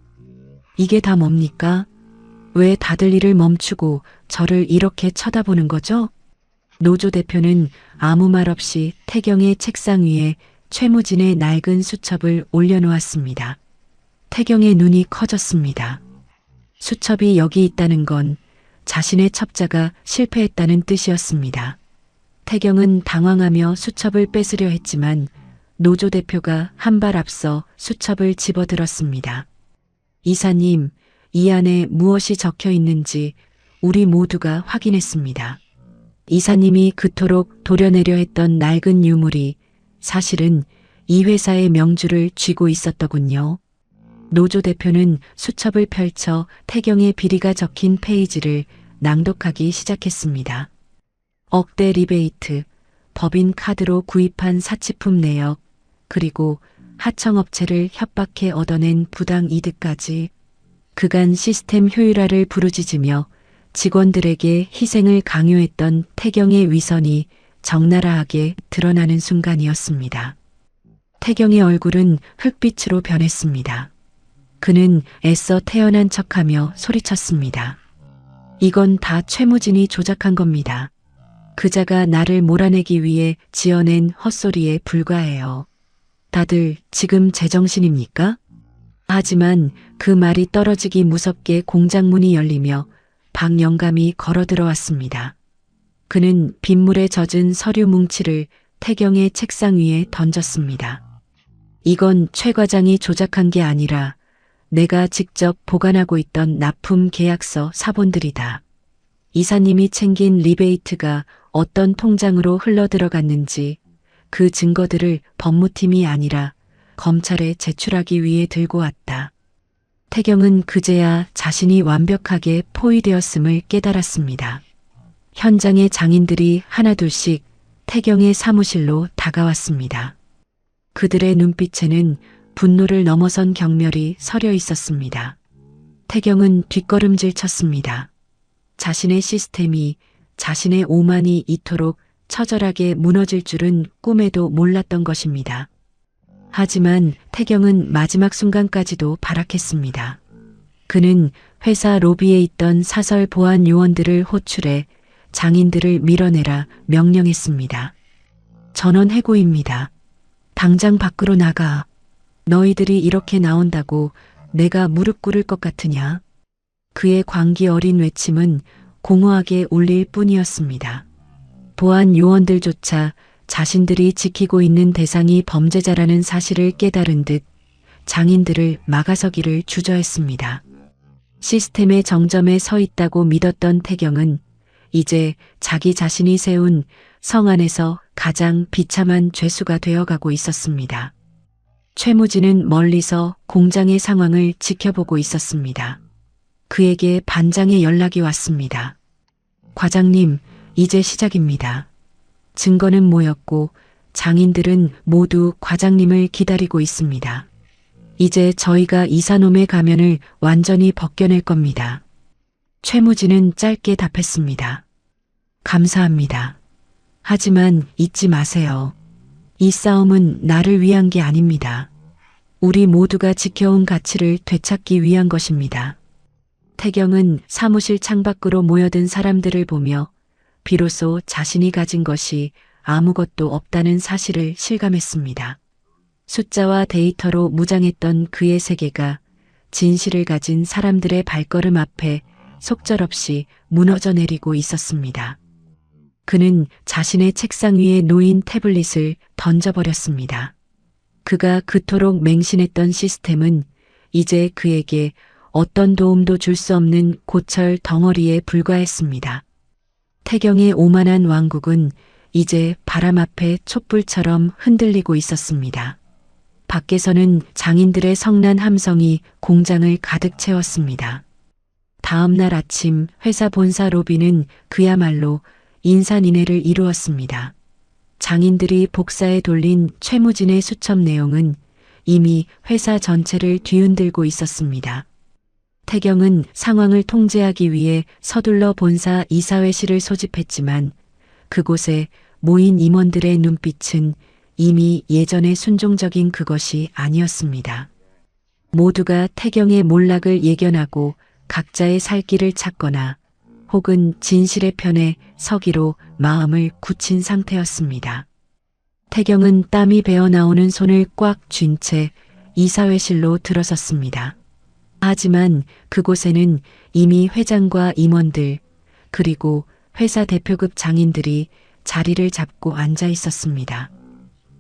이게 다 뭡니까? 왜 다들 일을 멈추고 저를 이렇게 쳐다보는 거죠? 노조 대표는 아무 말 없이 태경의 책상 위에 최무진의 낡은 수첩을 올려놓았습니다. 태경의 눈이 커졌습니다. 수첩이 여기 있다는 건 자신의 첩자가 실패했다는 뜻이었습니다. 태경은 당황하며 수첩을 뺏으려 했지만 노조 대표가 한 발 앞서 수첩을 집어들었습니다. 이사님, 이 안에 무엇이 적혀 있는지 우리 모두가 확인했습니다. 이사님이 그토록 도려내려 했던 낡은 유물이 사실은 이 회사의 명주를 쥐고 있었더군요. 노조 대표는 수첩을 펼쳐 태경의 비리가 적힌 페이지를 낭독하기 시작했습니다. 억대 리베이트, 법인 카드로 구입한 사치품 내역, 그리고 하청업체를 협박해 얻어낸 부당 이득까지 그간 시스템 효율화를 부르짖으며 직원들에게 희생을 강요했던 태경의 위선이 적나라하게 드러나는 순간이었습니다. 태경의 얼굴은 흙빛으로 변했습니다. 그는 애써 태어난 척하며 소리쳤습니다. 이건 다 최무진이 조작한 겁니다. 그자가 나를 몰아내기 위해 지어낸 헛소리에 불과해요. 다들 지금 제정신입니까? 하지만 그 말이 떨어지기 무섭게 공장문이 열리며 박영감이 걸어 들어왔습니다. 그는 빗물에 젖은 서류 뭉치를 태경의 책상 위에 던졌습니다. 이건 최 과장이 조작한 게 아니라 내가 직접 보관하고 있던 납품 계약서 사본들이다. 이사님이 챙긴 리베이트가 어떤 통장으로 흘러 들어갔는지 그 증거들을 법무팀이 아니라 검찰에 제출하기 위해 들고 왔다. 태경은 그제야 자신이 완벽하게 포위되었음을 깨달았습니다. 현장의 장인들이 하나둘씩 태경의 사무실로 다가왔습니다. 그들의 눈빛에는 분노를 넘어선 경멸이 서려 있었습니다. 태경은 뒷걸음질 쳤습니다. 자신의 시스템이, 자신의 오만이 이토록 처절하게 무너질 줄은 꿈에도 몰랐던 것입니다. 하지만 태경은 마지막 순간까지도 발악했습니다. 그는 회사 로비에 있던 사설 보안 요원들을 호출해 장인들을 밀어내라 명령했습니다. 전원 해고입니다. 당장 밖으로 나가. 너희들이 이렇게 나온다고 내가 무릎 꿇을 것 같으냐? 그의 광기 어린 외침은 공허하게 울릴 뿐이었습니다. 보안 요원들조차 자신들이 지키고 있는 대상이 범죄자라는 사실을 깨달은 듯 장인들을 막아서기를 주저했습니다. 시스템의 정점에 서 있다고 믿었던 태경은 이제 자기 자신이 세운 성 안에서 가장 비참한 죄수가 되어가고 있었습니다. 최무진은 멀리서 공장의 상황을 지켜보고 있었습니다. 그에게 반장의 연락이 왔습니다. 과장님, 이제 시작입니다. 증거는 모였고 장인들은 모두 과장님을 기다리고 있습니다. 이제 저희가 이사놈의 가면을 완전히 벗겨낼 겁니다. 최무진은 짧게 답했습니다. 감사합니다. 하지만 잊지 마세요. 이 싸움은 나를 위한 게 아닙니다. 우리 모두가 지켜온 가치를 되찾기 위한 것입니다. 태경은 사무실 창밖으로 모여든 사람들을 보며 비로소 자신이 가진 것이 아무것도 없다는 사실을 실감했습니다. 숫자와 데이터로 무장했던 그의 세계가 진실을 가진 사람들의 발걸음 앞에 속절없이 무너져 내리고 있었습니다. 그는 자신의 책상 위에 놓인 태블릿을 던져버렸습니다. 그가 그토록 맹신했던 시스템은 이제 그에게 어떤 도움도 줄 수 없는 고철 덩어리에 불과했습니다. 태경의 오만한 왕국은 이제 바람 앞에 촛불처럼 흔들리고 있었습니다. 밖에서는 장인들의 성난 함성이 공장을 가득 채웠습니다. 다음 날 아침 회사 본사 로비는 그야말로 인산인해를 이루었습니다. 장인들이 복사해 돌린 최무진의 수첩 내용은 이미 회사 전체를 뒤흔들고 있었습니다. 태경은 상황을 통제하기 위해 서둘러 본사 이사회실을 소집했지만 그곳에 모인 임원들의 눈빛은 이미 예전의 순종적인 그것이 아니었습니다. 모두가 태경의 몰락을 예견하고 각자의 살 길을 찾거나 혹은 진실의 편에 서기로 마음을 굳힌 상태였습니다. 태경은 땀이 배어나오는 손을 꽉 쥔 채 이사회실로 들어섰습니다. 하지만 그곳에는 이미 회장과 임원들 그리고 회사 대표급 장인들이 자리를 잡고 앉아 있었습니다.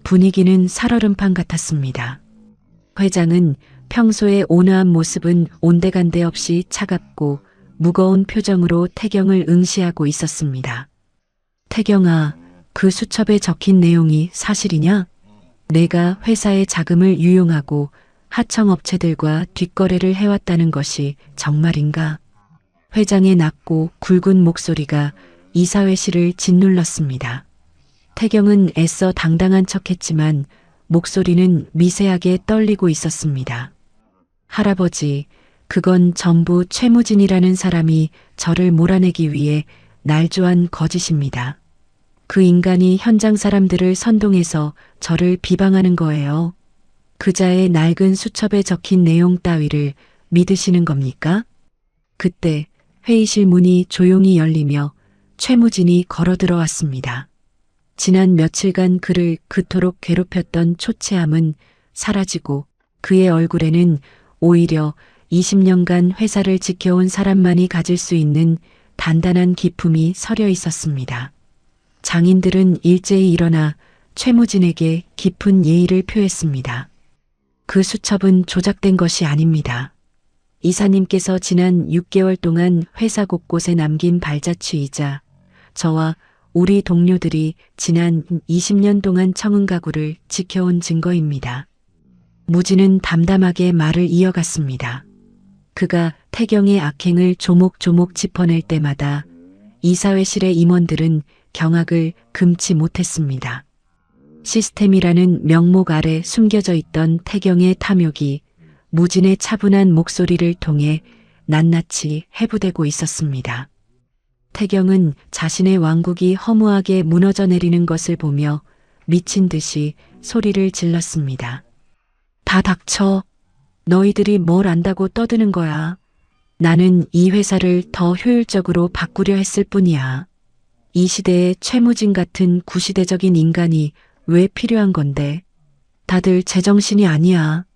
분위기는 살얼음판 같았습니다. 회장은 평소의 온화한 모습은 온데간데 없이 차갑고 무거운 표정으로 태경을 응시하고 있었습니다. 태경아, 그 수첩에 적힌 내용이 사실이냐? 내가 회사의 자금을 유용하고 하청업체들과 뒷거래를 해왔다는 것이 정말인가? 회장의 낮고 굵은 목소리가 이사회실을 짓눌렀습니다. 태경은 애써 당당한 척했지만 목소리는 미세하게 떨리고 있었습니다. 할아버지, 그건 전부 최무진이라는 사람이 저를 몰아내기 위해 날조한 거짓입니다. 그 인간이 현장 사람들을 선동해서 저를 비방하는 거예요. 그자의 낡은 수첩에 적힌 내용 따위를 믿으시는 겁니까? 그때 회의실 문이 조용히 열리며 최무진이 걸어 들어왔습니다. 지난 며칠간 그를 그토록 괴롭혔던 초췌함은 사라지고 그의 얼굴에는 오히려 20년간 회사를 지켜온 사람만이 가질 수 있는 단단한 기품이 서려 있었습니다. 장인들은 일제히 일어나 최무진에게 깊은 예의를 표했습니다. 그 수첩은 조작된 것이 아닙니다. 이사님께서 지난 6개월 동안 회사 곳곳에 남긴 발자취이자 저와 우리 동료들이 지난 20년 동안 청은 가구를 지켜온 증거입니다. 무진은 담담하게 말을 이어갔습니다. 그가 태경의 악행을 조목조목 짚어낼 때마다 이사회실의 임원들은 경악을 금치 못했습니다. 시스템이라는 명목 아래 숨겨져 있던 태경의 탐욕이 무진의 차분한 목소리를 통해 낱낱이 해부되고 있었습니다. 태경은 자신의 왕국이 허무하게 무너져 내리는 것을 보며 미친 듯이 소리를 질렀습니다. 다 닥쳐. 너희들이 뭘 안다고 떠드는 거야. 나는 이 회사를 더 효율적으로 바꾸려 했을 뿐이야. 이 시대에 최무진 같은 구시대적인 인간이 왜 필요한 건데? 다들 제정신이 아니야.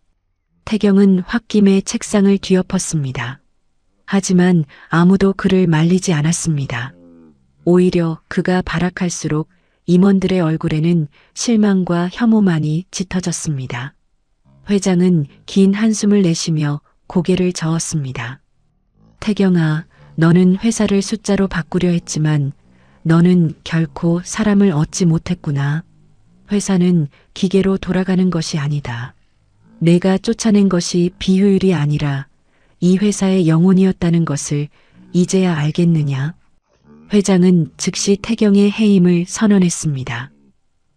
태경은 홧김에 책상을 뒤엎었습니다. 하지만 아무도 그를 말리지 않았습니다. 오히려 그가 발악할수록 임원들의 얼굴에는 실망과 혐오만이 짙어졌습니다. 회장은 긴 한숨을 내쉬며 고개를 저었습니다. 태경아, 너는 회사를 숫자로 바꾸려 했지만 너는 결코 사람을 얻지 못했구나. 회사는 기계로 돌아가는 것이 아니다. 내가 쫓아낸 것이 비효율이 아니라 이 회사의 영혼이었다는 것을 이제야 알겠느냐. 회장은 즉시 태경의 해임을 선언했습니다.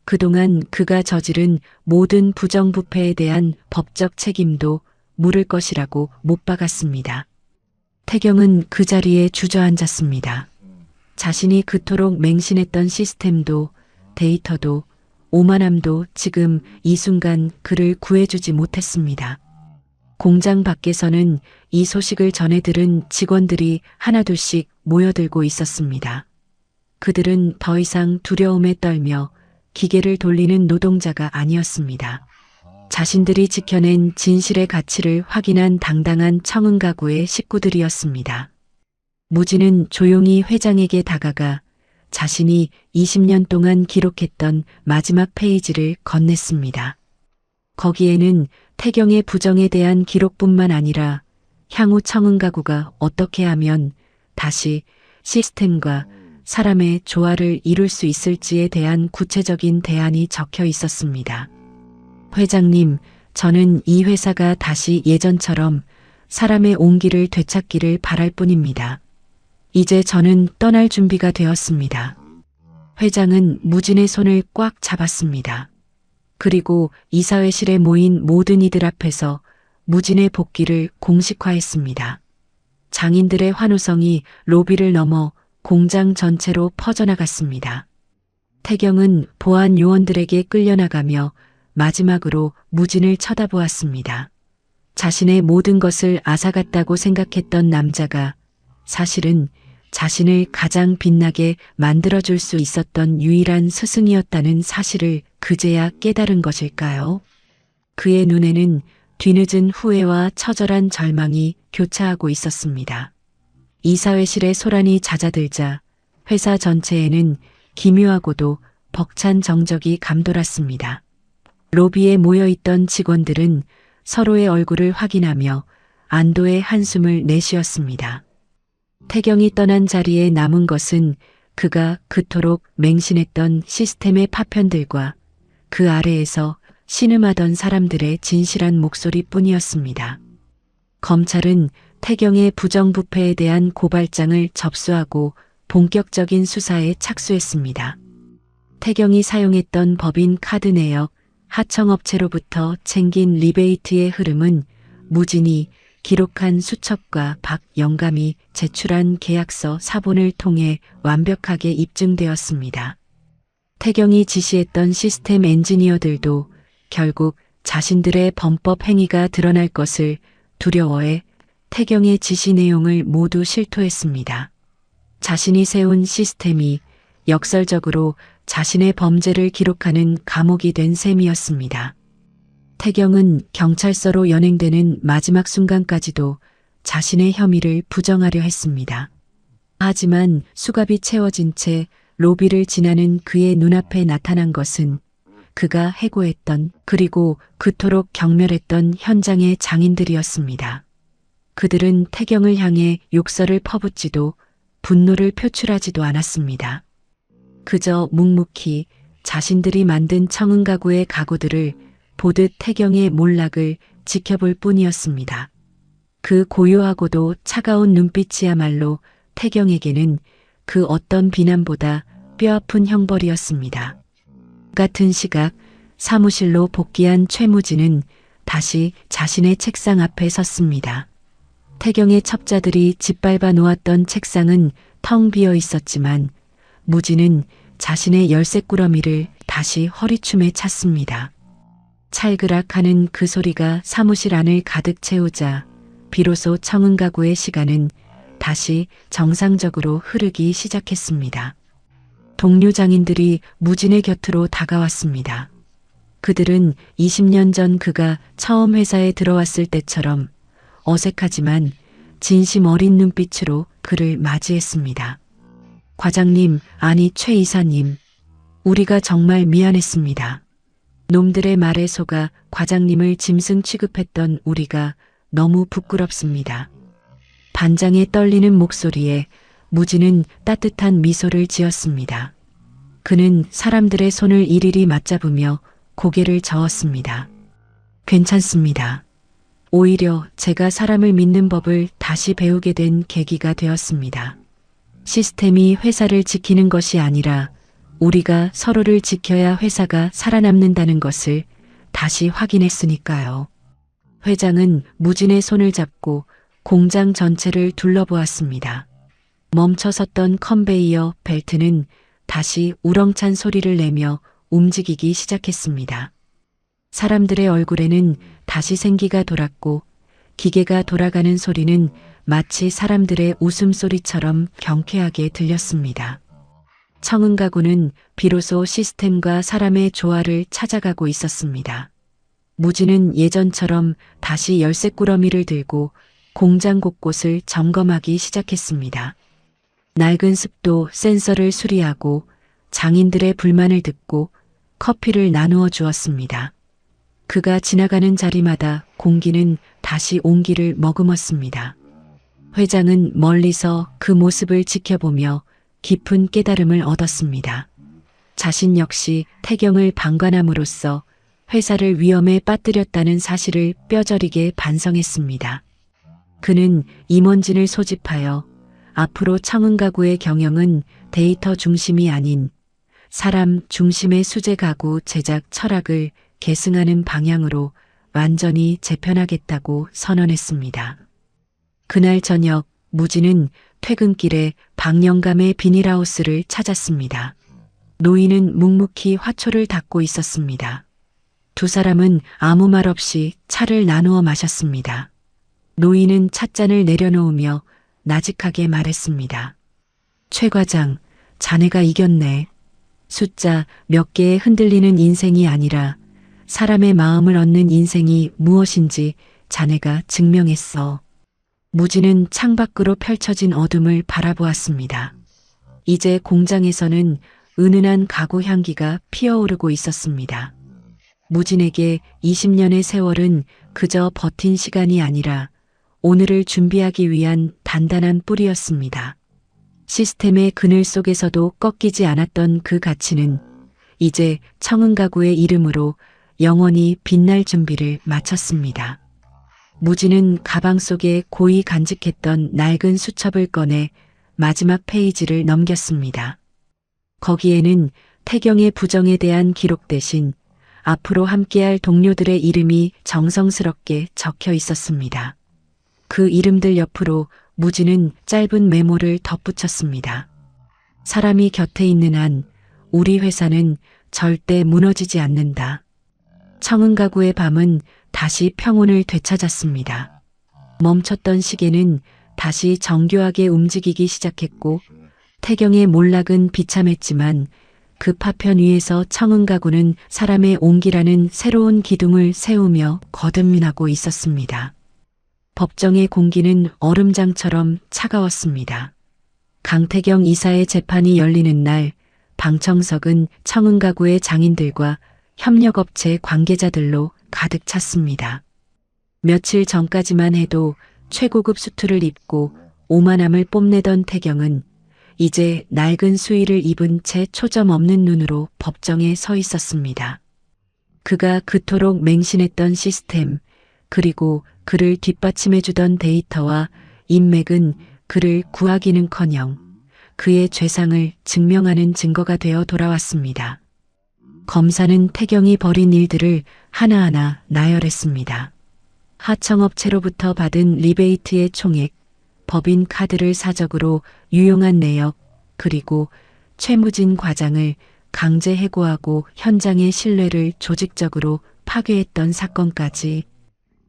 그동안 그가 저지른 모든 부정부패에 대한 법적 책임도 물을 것이라고 못 박았습니다. 태경은 그 자리에 주저앉았습니다. 자신이 그토록 맹신했던 시스템도 데이터도 오만함도 지금 이 순간 그를 구해주지 못했습니다. 공장 밖에서는 이 소식을 전해 들은 직원들이 하나둘씩 모여들고 있었습니다. 그들은 더 이상 두려움에 떨며 기계를 돌리는 노동자가 아니었습니다. 자신들이 지켜낸 진실의 가치를 확인한 당당한 청은가구의 식구들이었습니다. 무진은 조용히 회장에게 다가가 자신이 20년 동안 기록했던 마지막 페이지를 건넸습니다. 거기에는 태경의 부정에 대한 기록뿐만 아니라 향후 청은가구가 어떻게 하면 다시 시스템과 사람의 조화를 이룰 수 있을지에 대한 구체적인 대안이 적혀 있었습니다. 회장님, 저는 이 회사가 다시 예전처럼 사람의 온기를 되찾기를 바랄 뿐입니다. 이제 저는 떠날 준비가 되었습니다. 회장은 무진의 손을 꽉 잡았습니다. 그리고 이사회실에 모인 모든 이들 앞에서 무진의 복귀를 공식화했습니다. 장인들의 환호성이 로비를 넘어 공장 전체로 퍼져나갔습니다. 태경은 보안 요원들에게 끌려나가며 마지막으로 무진을 쳐다보았습니다. 자신의 모든 것을 앗아갔다고 생각했던 남자가 사실은 자신을 가장 빛나게 만들어줄 수 있었던 유일한 스승이었다는 사실을 그제야 깨달은 것일까요? 그의 눈에는 뒤늦은 후회와 처절한 절망이 교차하고 있었습니다. 이사회실의 소란이 잦아들자 회사 전체에는 기묘하고도 벅찬 정적이 감돌았습니다. 로비에 모여있던 직원들은 서로의 얼굴을 확인하며 안도의 한숨을 내쉬었습니다. 태경이 떠난 자리에 남은 것은 그가 그토록 맹신했던 시스템의 파편들과 그 아래에서 신음하던 사람들의 진실한 목소리뿐이었습니다. 검찰은 태경의 부정부패에 대한 고발장을 접수하고 본격적인 수사에 착수했습니다. 태경이 사용했던 법인 카드 내역 하청업체로부터 챙긴 리베이트의 흐름은 무진이 기록한 수첩과 박 영감이 제출한 계약서 사본을 통해 완벽하게 입증되었습니다. 태경이 지시했던 시스템 엔지니어들도 결국 자신들의 범법 행위가 드러날 것을 두려워해 태경의 지시 내용을 모두 실토했습니다. 자신이 세운 시스템이 역설적으로 자신의 범죄를 기록하는 감옥이 된 셈이었습니다. 태경은 경찰서로 연행되는 마지막 순간까지도 자신의 혐의를 부정하려 했습니다. 하지만 수갑이 채워진 채 로비를 지나는 그의 눈앞에 나타난 것은 그가 해고했던 그리고 그토록 경멸했던 현장의 장인들이었습니다. 그들은 태경을 향해 욕설을 퍼붓지도 분노를 표출하지도 않았습니다. 그저 묵묵히 자신들이 만든 청은가구의 가구들을 보듯 태경의 몰락을 지켜볼 뿐이었습니다. 그 고요하고도 차가운 눈빛이야말로 태경에게는 그 어떤 비난보다 뼈아픈 형벌이었습니다. 같은 시각 사무실로 복귀한 최무진은 다시 자신의 책상 앞에 섰습니다. 태경의 첩자들이 짓밟아 놓았던 책상은 텅 비어 있었지만 무진은 자신의 열쇠꾸러미를 다시 허리춤에 찼습니다. 찰그락하는 그 소리가 사무실 안을 가득 채우자 비로소 청은가구의 시간은 다시 정상적으로 흐르기 시작했습니다. 동료 장인들이 무진의 곁으로 다가왔습니다. 그들은 20년 전 그가 처음 회사에 들어왔을 때처럼 어색하지만 진심 어린 눈빛으로 그를 맞이했습니다. 과장님, 아니 최 이사님, 우리가 정말 미안했습니다. 놈들의 말에 속아 과장님을 짐승 취급했던 우리가 너무 부끄럽습니다. 반장의 떨리는 목소리에 무진은 따뜻한 미소를 지었습니다. 그는 사람들의 손을 일일이 맞잡으며 고개를 저었습니다. 괜찮습니다. 오히려 제가 사람을 믿는 법을 다시 배우게 된 계기가 되었습니다. 시스템이 회사를 지키는 것이 아니라 우리가 서로를 지켜야 회사가 살아남는다는 것을 다시 확인했으니까요. 회장은 무진의 손을 잡고 공장 전체를 둘러보았습니다. 멈춰섰던 컨베이어 벨트는 다시 우렁찬 소리를 내며 움직이기 시작했습니다. 사람들의 얼굴에는 다시 생기가 돌았고 기계가 돌아가는 소리는 마치 사람들의 웃음소리처럼 경쾌하게 들렸습니다. 청은가구는 비로소 시스템과 사람의 조화를 찾아가고 있었습니다. 무진은 예전처럼 다시 열쇠꾸러미를 들고 공장 곳곳을 점검하기 시작했습니다. 낡은 습도 센서를 수리하고 장인들의 불만을 듣고 커피를 나누어 주었습니다. 그가 지나가는 자리마다 공기는 다시 온기를 머금었습니다. 회장은 멀리서 그 모습을 지켜보며 깊은 깨달음을 얻었습니다. 자신 역시 태경을 방관함으로써 회사를 위험에 빠뜨렸다는 사실을 뼈저리게 반성했습니다. 그는 임원진을 소집하여 앞으로 청은가구의 경영은 데이터 중심이 아닌 사람 중심의 수제 가구 제작 철학을 계승하는 방향으로 완전히 재편하겠다고 선언했습니다. 그날 저녁 무진은 퇴근길에 박영감의 비닐하우스를 찾았습니다. 노인은 묵묵히 화초를 닦고 있었습니다. 두 사람은 아무 말 없이 차를 나누어 마셨습니다. 노인은 찻잔을 내려놓으며 나직하게 말했습니다. 최 과장, 자네가 이겼네. 숫자 몇 개에 흔들리는 인생이 아니라 사람의 마음을 얻는 인생이 무엇인지 자네가 증명했어. 무진은 창밖으로 펼쳐진 어둠을 바라보았습니다. 이제 공장에서는 은은한 가구 향기가 피어오르고 있었습니다. 무진에게 20년의 세월은 그저 버틴 시간이 아니라 오늘을 준비하기 위한 단단한 뿌리였습니다. 시스템의 그늘 속에서도 꺾이지 않았던 그 가치는 이제 청은가구의 이름으로 영원히 빛날 준비를 마쳤습니다. 무진은 가방 속에 고이 간직했던 낡은 수첩을 꺼내 마지막 페이지를 넘겼습니다. 거기에는 태경의 부정에 대한 기록 대신 앞으로 함께할 동료들의 이름이 정성스럽게 적혀 있었습니다. 그 이름들 옆으로 무진은 짧은 메모를 덧붙였습니다. 사람이 곁에 있는 한 우리 회사는 절대 무너지지 않는다. 청은가구의 밤은 다시 평온을 되찾았습니다. 멈췄던 시계는 다시 정교하게 움직이기 시작했고 태경의 몰락은 비참했지만 그 파편 위에서 청은가구는 사람의 온기라는 새로운 기둥을 세우며 거듭나고 있었습니다. 법정의 공기는 얼음장처럼 차가웠습니다. 강태경 이사의 재판이 열리는 날 방청석은 청은가구의 장인들과 협력업체 관계자들로 가득 찼습니다. 며칠 전까지만 해도 최고급 수트를 입고 오만함을 뽐내던 태경은 이제 낡은 수의를 입은 채 초점 없는 눈으로 법정에 서 있었습니다. 그가 그토록 맹신했던 시스템, 그리고 그를 뒷받침해주던 데이터와 인맥은 그를 구하기는커녕 그의 죄상을 증명하는 증거가 되어 돌아왔습니다. 검사는 태경이 벌인 일들을 하나하나 나열했습니다. 하청업체로부터 받은 리베이트의 총액, 법인 카드를 사적으로 유용한 내역, 그리고 최무진 과장을 강제 해고하고 현장의 신뢰를 조직적으로 파괴했던 사건까지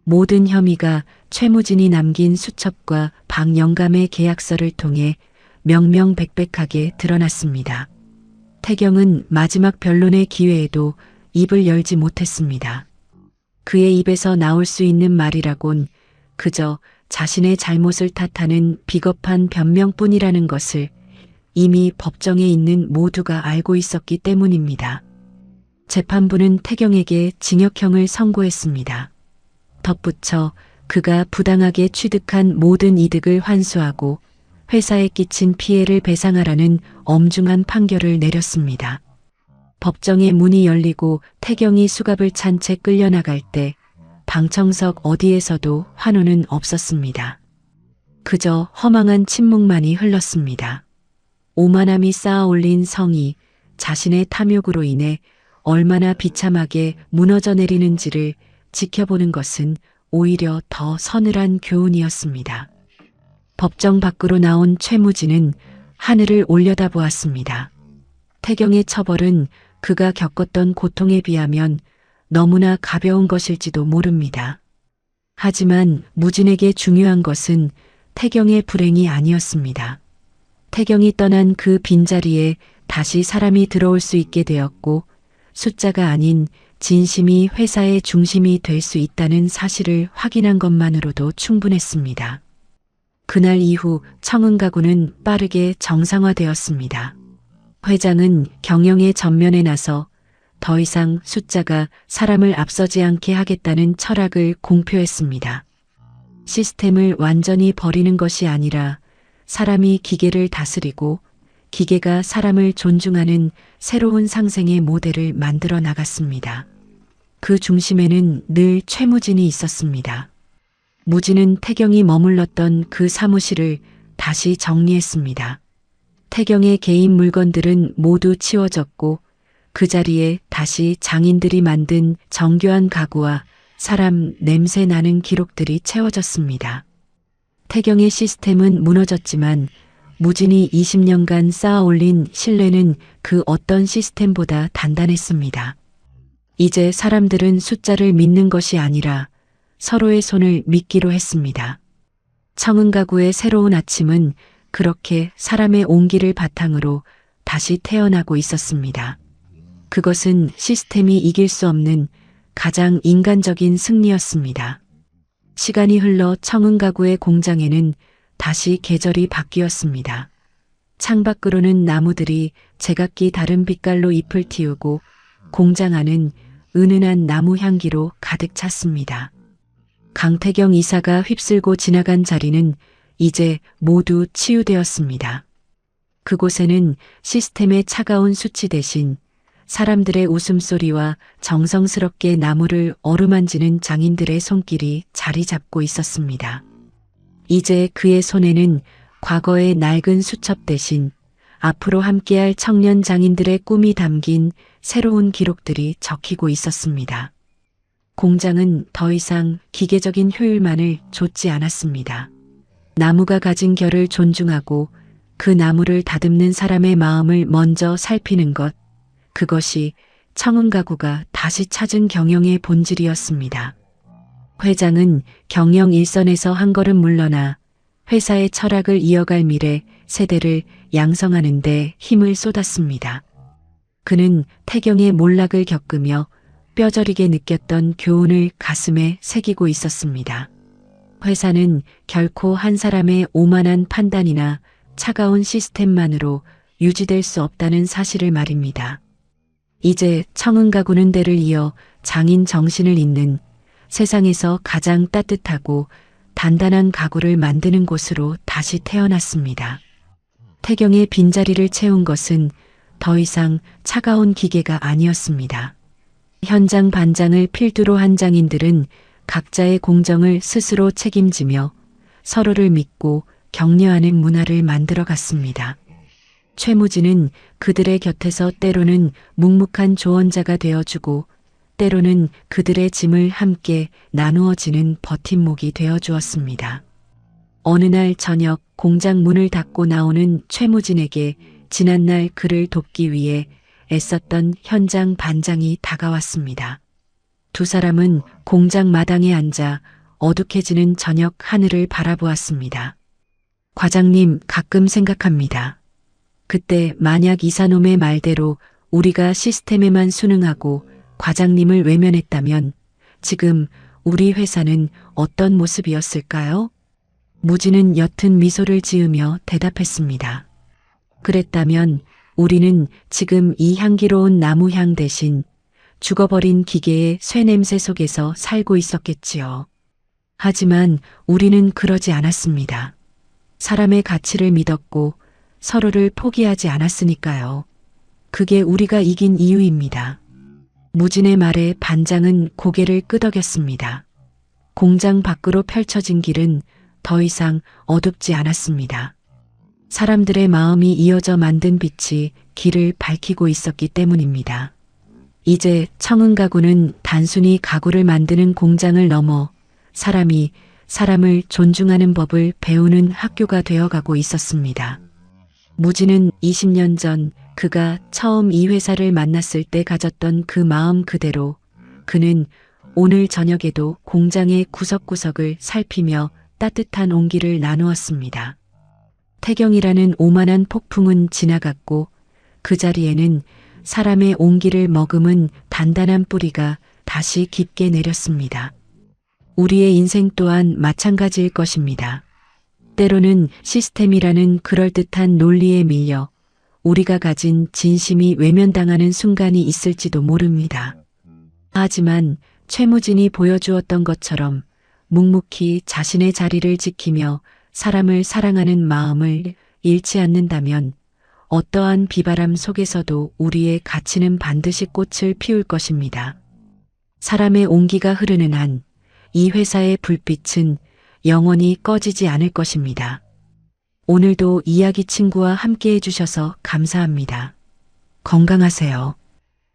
모든 혐의가 최무진이 남긴 수첩과 박영감의 계약서를 통해 명명백백하게 드러났습니다. 태경은 마지막 변론의 기회에도 입을 열지 못했습니다. 그의 입에서 나올 수 있는 말이라곤 그저 자신의 잘못을 탓하는 비겁한 변명뿐이라는 것을 이미 법정에 있는 모두가 알고 있었기 때문입니다. 재판부는 태경에게 징역형을 선고했습니다. 덧붙여 그가 부당하게 취득한 모든 이득을 환수하고 회사에 끼친 피해를 배상하라는 엄중한 판결을 내렸습니다. 법정의 문이 열리고 태경이 수갑을 찬 채 끌려나갈 때 방청석 어디에서도 환호는 없었습니다. 그저 허망한 침묵만이 흘렀습니다. 오만함이 쌓아올린 성이 자신의 탐욕으로 인해 얼마나 비참하게 무너져 내리는지를 지켜보는 것은 오히려 더 서늘한 교훈이었습니다. 법정 밖으로 나온 최무진은 하늘을 올려다보았습니다. 태경의 처벌은 그가 겪었던 고통에 비하면 너무나 가벼운 것일지도 모릅니다. 하지만 무진에게 중요한 것은 태경의 불행이 아니었습니다. 태경이 떠난 그 빈자리에 다시 사람이 들어올 수 있게 되었고 숫자가 아닌 진심이 회사의 중심이 될 수 있다는 사실을 확인한 것만으로도 충분했습니다. 그날 이후 청흥가구는 빠르게 정상화되었습니다. 회장은 경영의 전면에 나서 더 이상 숫자가 사람을 앞서지 않게 하겠다는 철학을 공표했습니다. 시스템을 완전히 버리는 것이 아니라 사람이 기계를 다스리고 기계가 사람을 존중하는 새로운 상생의 모델을 만들어 나갔습니다. 그 중심에는 늘 최무진이 있었습니다. 무진은 태경이 머물렀던 그 사무실을 다시 정리했습니다. 태경의 개인 물건들은 모두 치워졌고 그 자리에 다시 장인들이 만든 정교한 가구와 사람 냄새 나는 기록들이 채워졌습니다. 태경의 시스템은 무너졌지만 무진이 20년간 쌓아올린 신뢰는 그 어떤 시스템보다 단단했습니다. 이제 사람들은 숫자를 믿는 것이 아니라 서로의 손을 믿기로 했습니다. 청흥가구의 새로운 아침은 그렇게 사람의 온기를 바탕으로 다시 태어나고 있었습니다. 그것은 시스템이 이길 수 없는 가장 인간적인 승리였습니다. 시간이 흘러 청흥가구의 공장에는 다시 계절이 바뀌었습니다. 창밖으로는 나무들이 제각기 다른 빛깔로 잎을 틔우고 공장 안은 은은한 나무 향기로 가득 찼습니다. 강태경 이사가 휩쓸고 지나간 자리는 이제 모두 치유되었습니다. 그곳에는 시스템의 차가운 수치 대신 사람들의 웃음소리와 정성스럽게 나무를 어루만지는 장인들의 손길이 자리 잡고 있었습니다. 이제 그의 손에는 과거의 낡은 수첩 대신 앞으로 함께할 청년 장인들의 꿈이 담긴 새로운 기록들이 적히고 있었습니다. 공장은 더 이상 기계적인 효율만을 좇지 않았습니다. 나무가 가진 결을 존중하고 그 나무를 다듬는 사람의 마음을 먼저 살피는 것, 그것이 청흥가구가 다시 찾은 경영의 본질이었습니다. 회장은 경영 일선에서 한 걸음 물러나 회사의 철학을 이어갈 미래 세대를 양성하는 데 힘을 쏟았습니다. 그는 태경의 몰락을 겪으며 뼈저리게 느꼈던 교훈을 가슴에 새기고 있었습니다. 회사는 결코 한 사람의 오만한 판단이나 차가운 시스템만으로 유지될 수 없다는 사실을 말입니다. 이제 청흥가구는 대를 이어 장인 정신을 잇는 세상에서 가장 따뜻하고 단단한 가구를 만드는 곳으로 다시 태어났습니다. 태경의 빈자리를 채운 것은 더 이상 차가운 기계가 아니었습니다. 현장 반장을 필두로 한 장인들은 각자의 공정을 스스로 책임지며 서로를 믿고 격려하는 문화를 만들어 갔습니다. 최무진은 그들의 곁에서 때로는 묵묵한 조언자가 되어주고 때로는 그들의 짐을 함께 나누어지는 버팀목이 되어주었습니다. 어느 날 저녁 공장 문을 닫고 나오는 최무진에게 지난날 그를 돕기 위해 애썼던 현장 반장이 다가왔습니다. 두 사람은 공장 마당에 앉아 어둑해지는 저녁 하늘을 바라보았습니다. 과장님, 가끔 생각합니다. 그때 만약 이사놈의 말대로 우리가 시스템에만 순응하고 과장님을 외면했다면 지금 우리 회사는 어떤 모습이었을까요? 무진은 옅은 미소를 지으며 대답했습니다. 그랬다면 우리는 지금 이 향기로운 나무향 대신 죽어버린 기계의 쇠냄새 속에서 살고 있었겠지요. 하지만 우리는 그러지 않았습니다. 사람의 가치를 믿었고 서로를 포기하지 않았으니까요. 그게 우리가 이긴 이유입니다. 무진의 말에 반장은 고개를 끄덕였습니다. 공장 밖으로 펼쳐진 길은 더 이상 어둡지 않았습니다. 사람들의 마음이 이어져 만든 빛이 길을 밝히고 있었기 때문입니다. 이제 청흥 가구는 단순히 가구를 만드는 공장을 넘어 사람이 사람을 존중하는 법을 배우는 학교가 되어가고 있었습니다. 무진은 20년 전 그가 처음 이 회사를 만났을 때 가졌던 그 마음 그대로 그는 오늘 저녁에도 공장의 구석구석을 살피며 따뜻한 온기를 나누었습니다. 태경이라는 오만한 폭풍은 지나갔고 그 자리에는 사람의 온기를 머금은 단단한 뿌리가 다시 깊게 내렸습니다. 우리의 인생 또한 마찬가지일 것입니다. 때로는 시스템이라는 그럴듯한 논리에 밀려 우리가 가진 진심이 외면당하는 순간이 있을지도 모릅니다. 하지만 최무진이 보여주었던 것처럼 묵묵히 자신의 자리를 지키며 사람을 사랑하는 마음을 잃지 않는다면 어떠한 비바람 속에서도 우리의 가치는 반드시 꽃을 피울 것입니다. 사람의 온기가 흐르는 한 이 회사의 불빛은 영원히 꺼지지 않을 것입니다. 오늘도 이야기 친구와 함께 해주셔서 감사합니다. 건강하세요.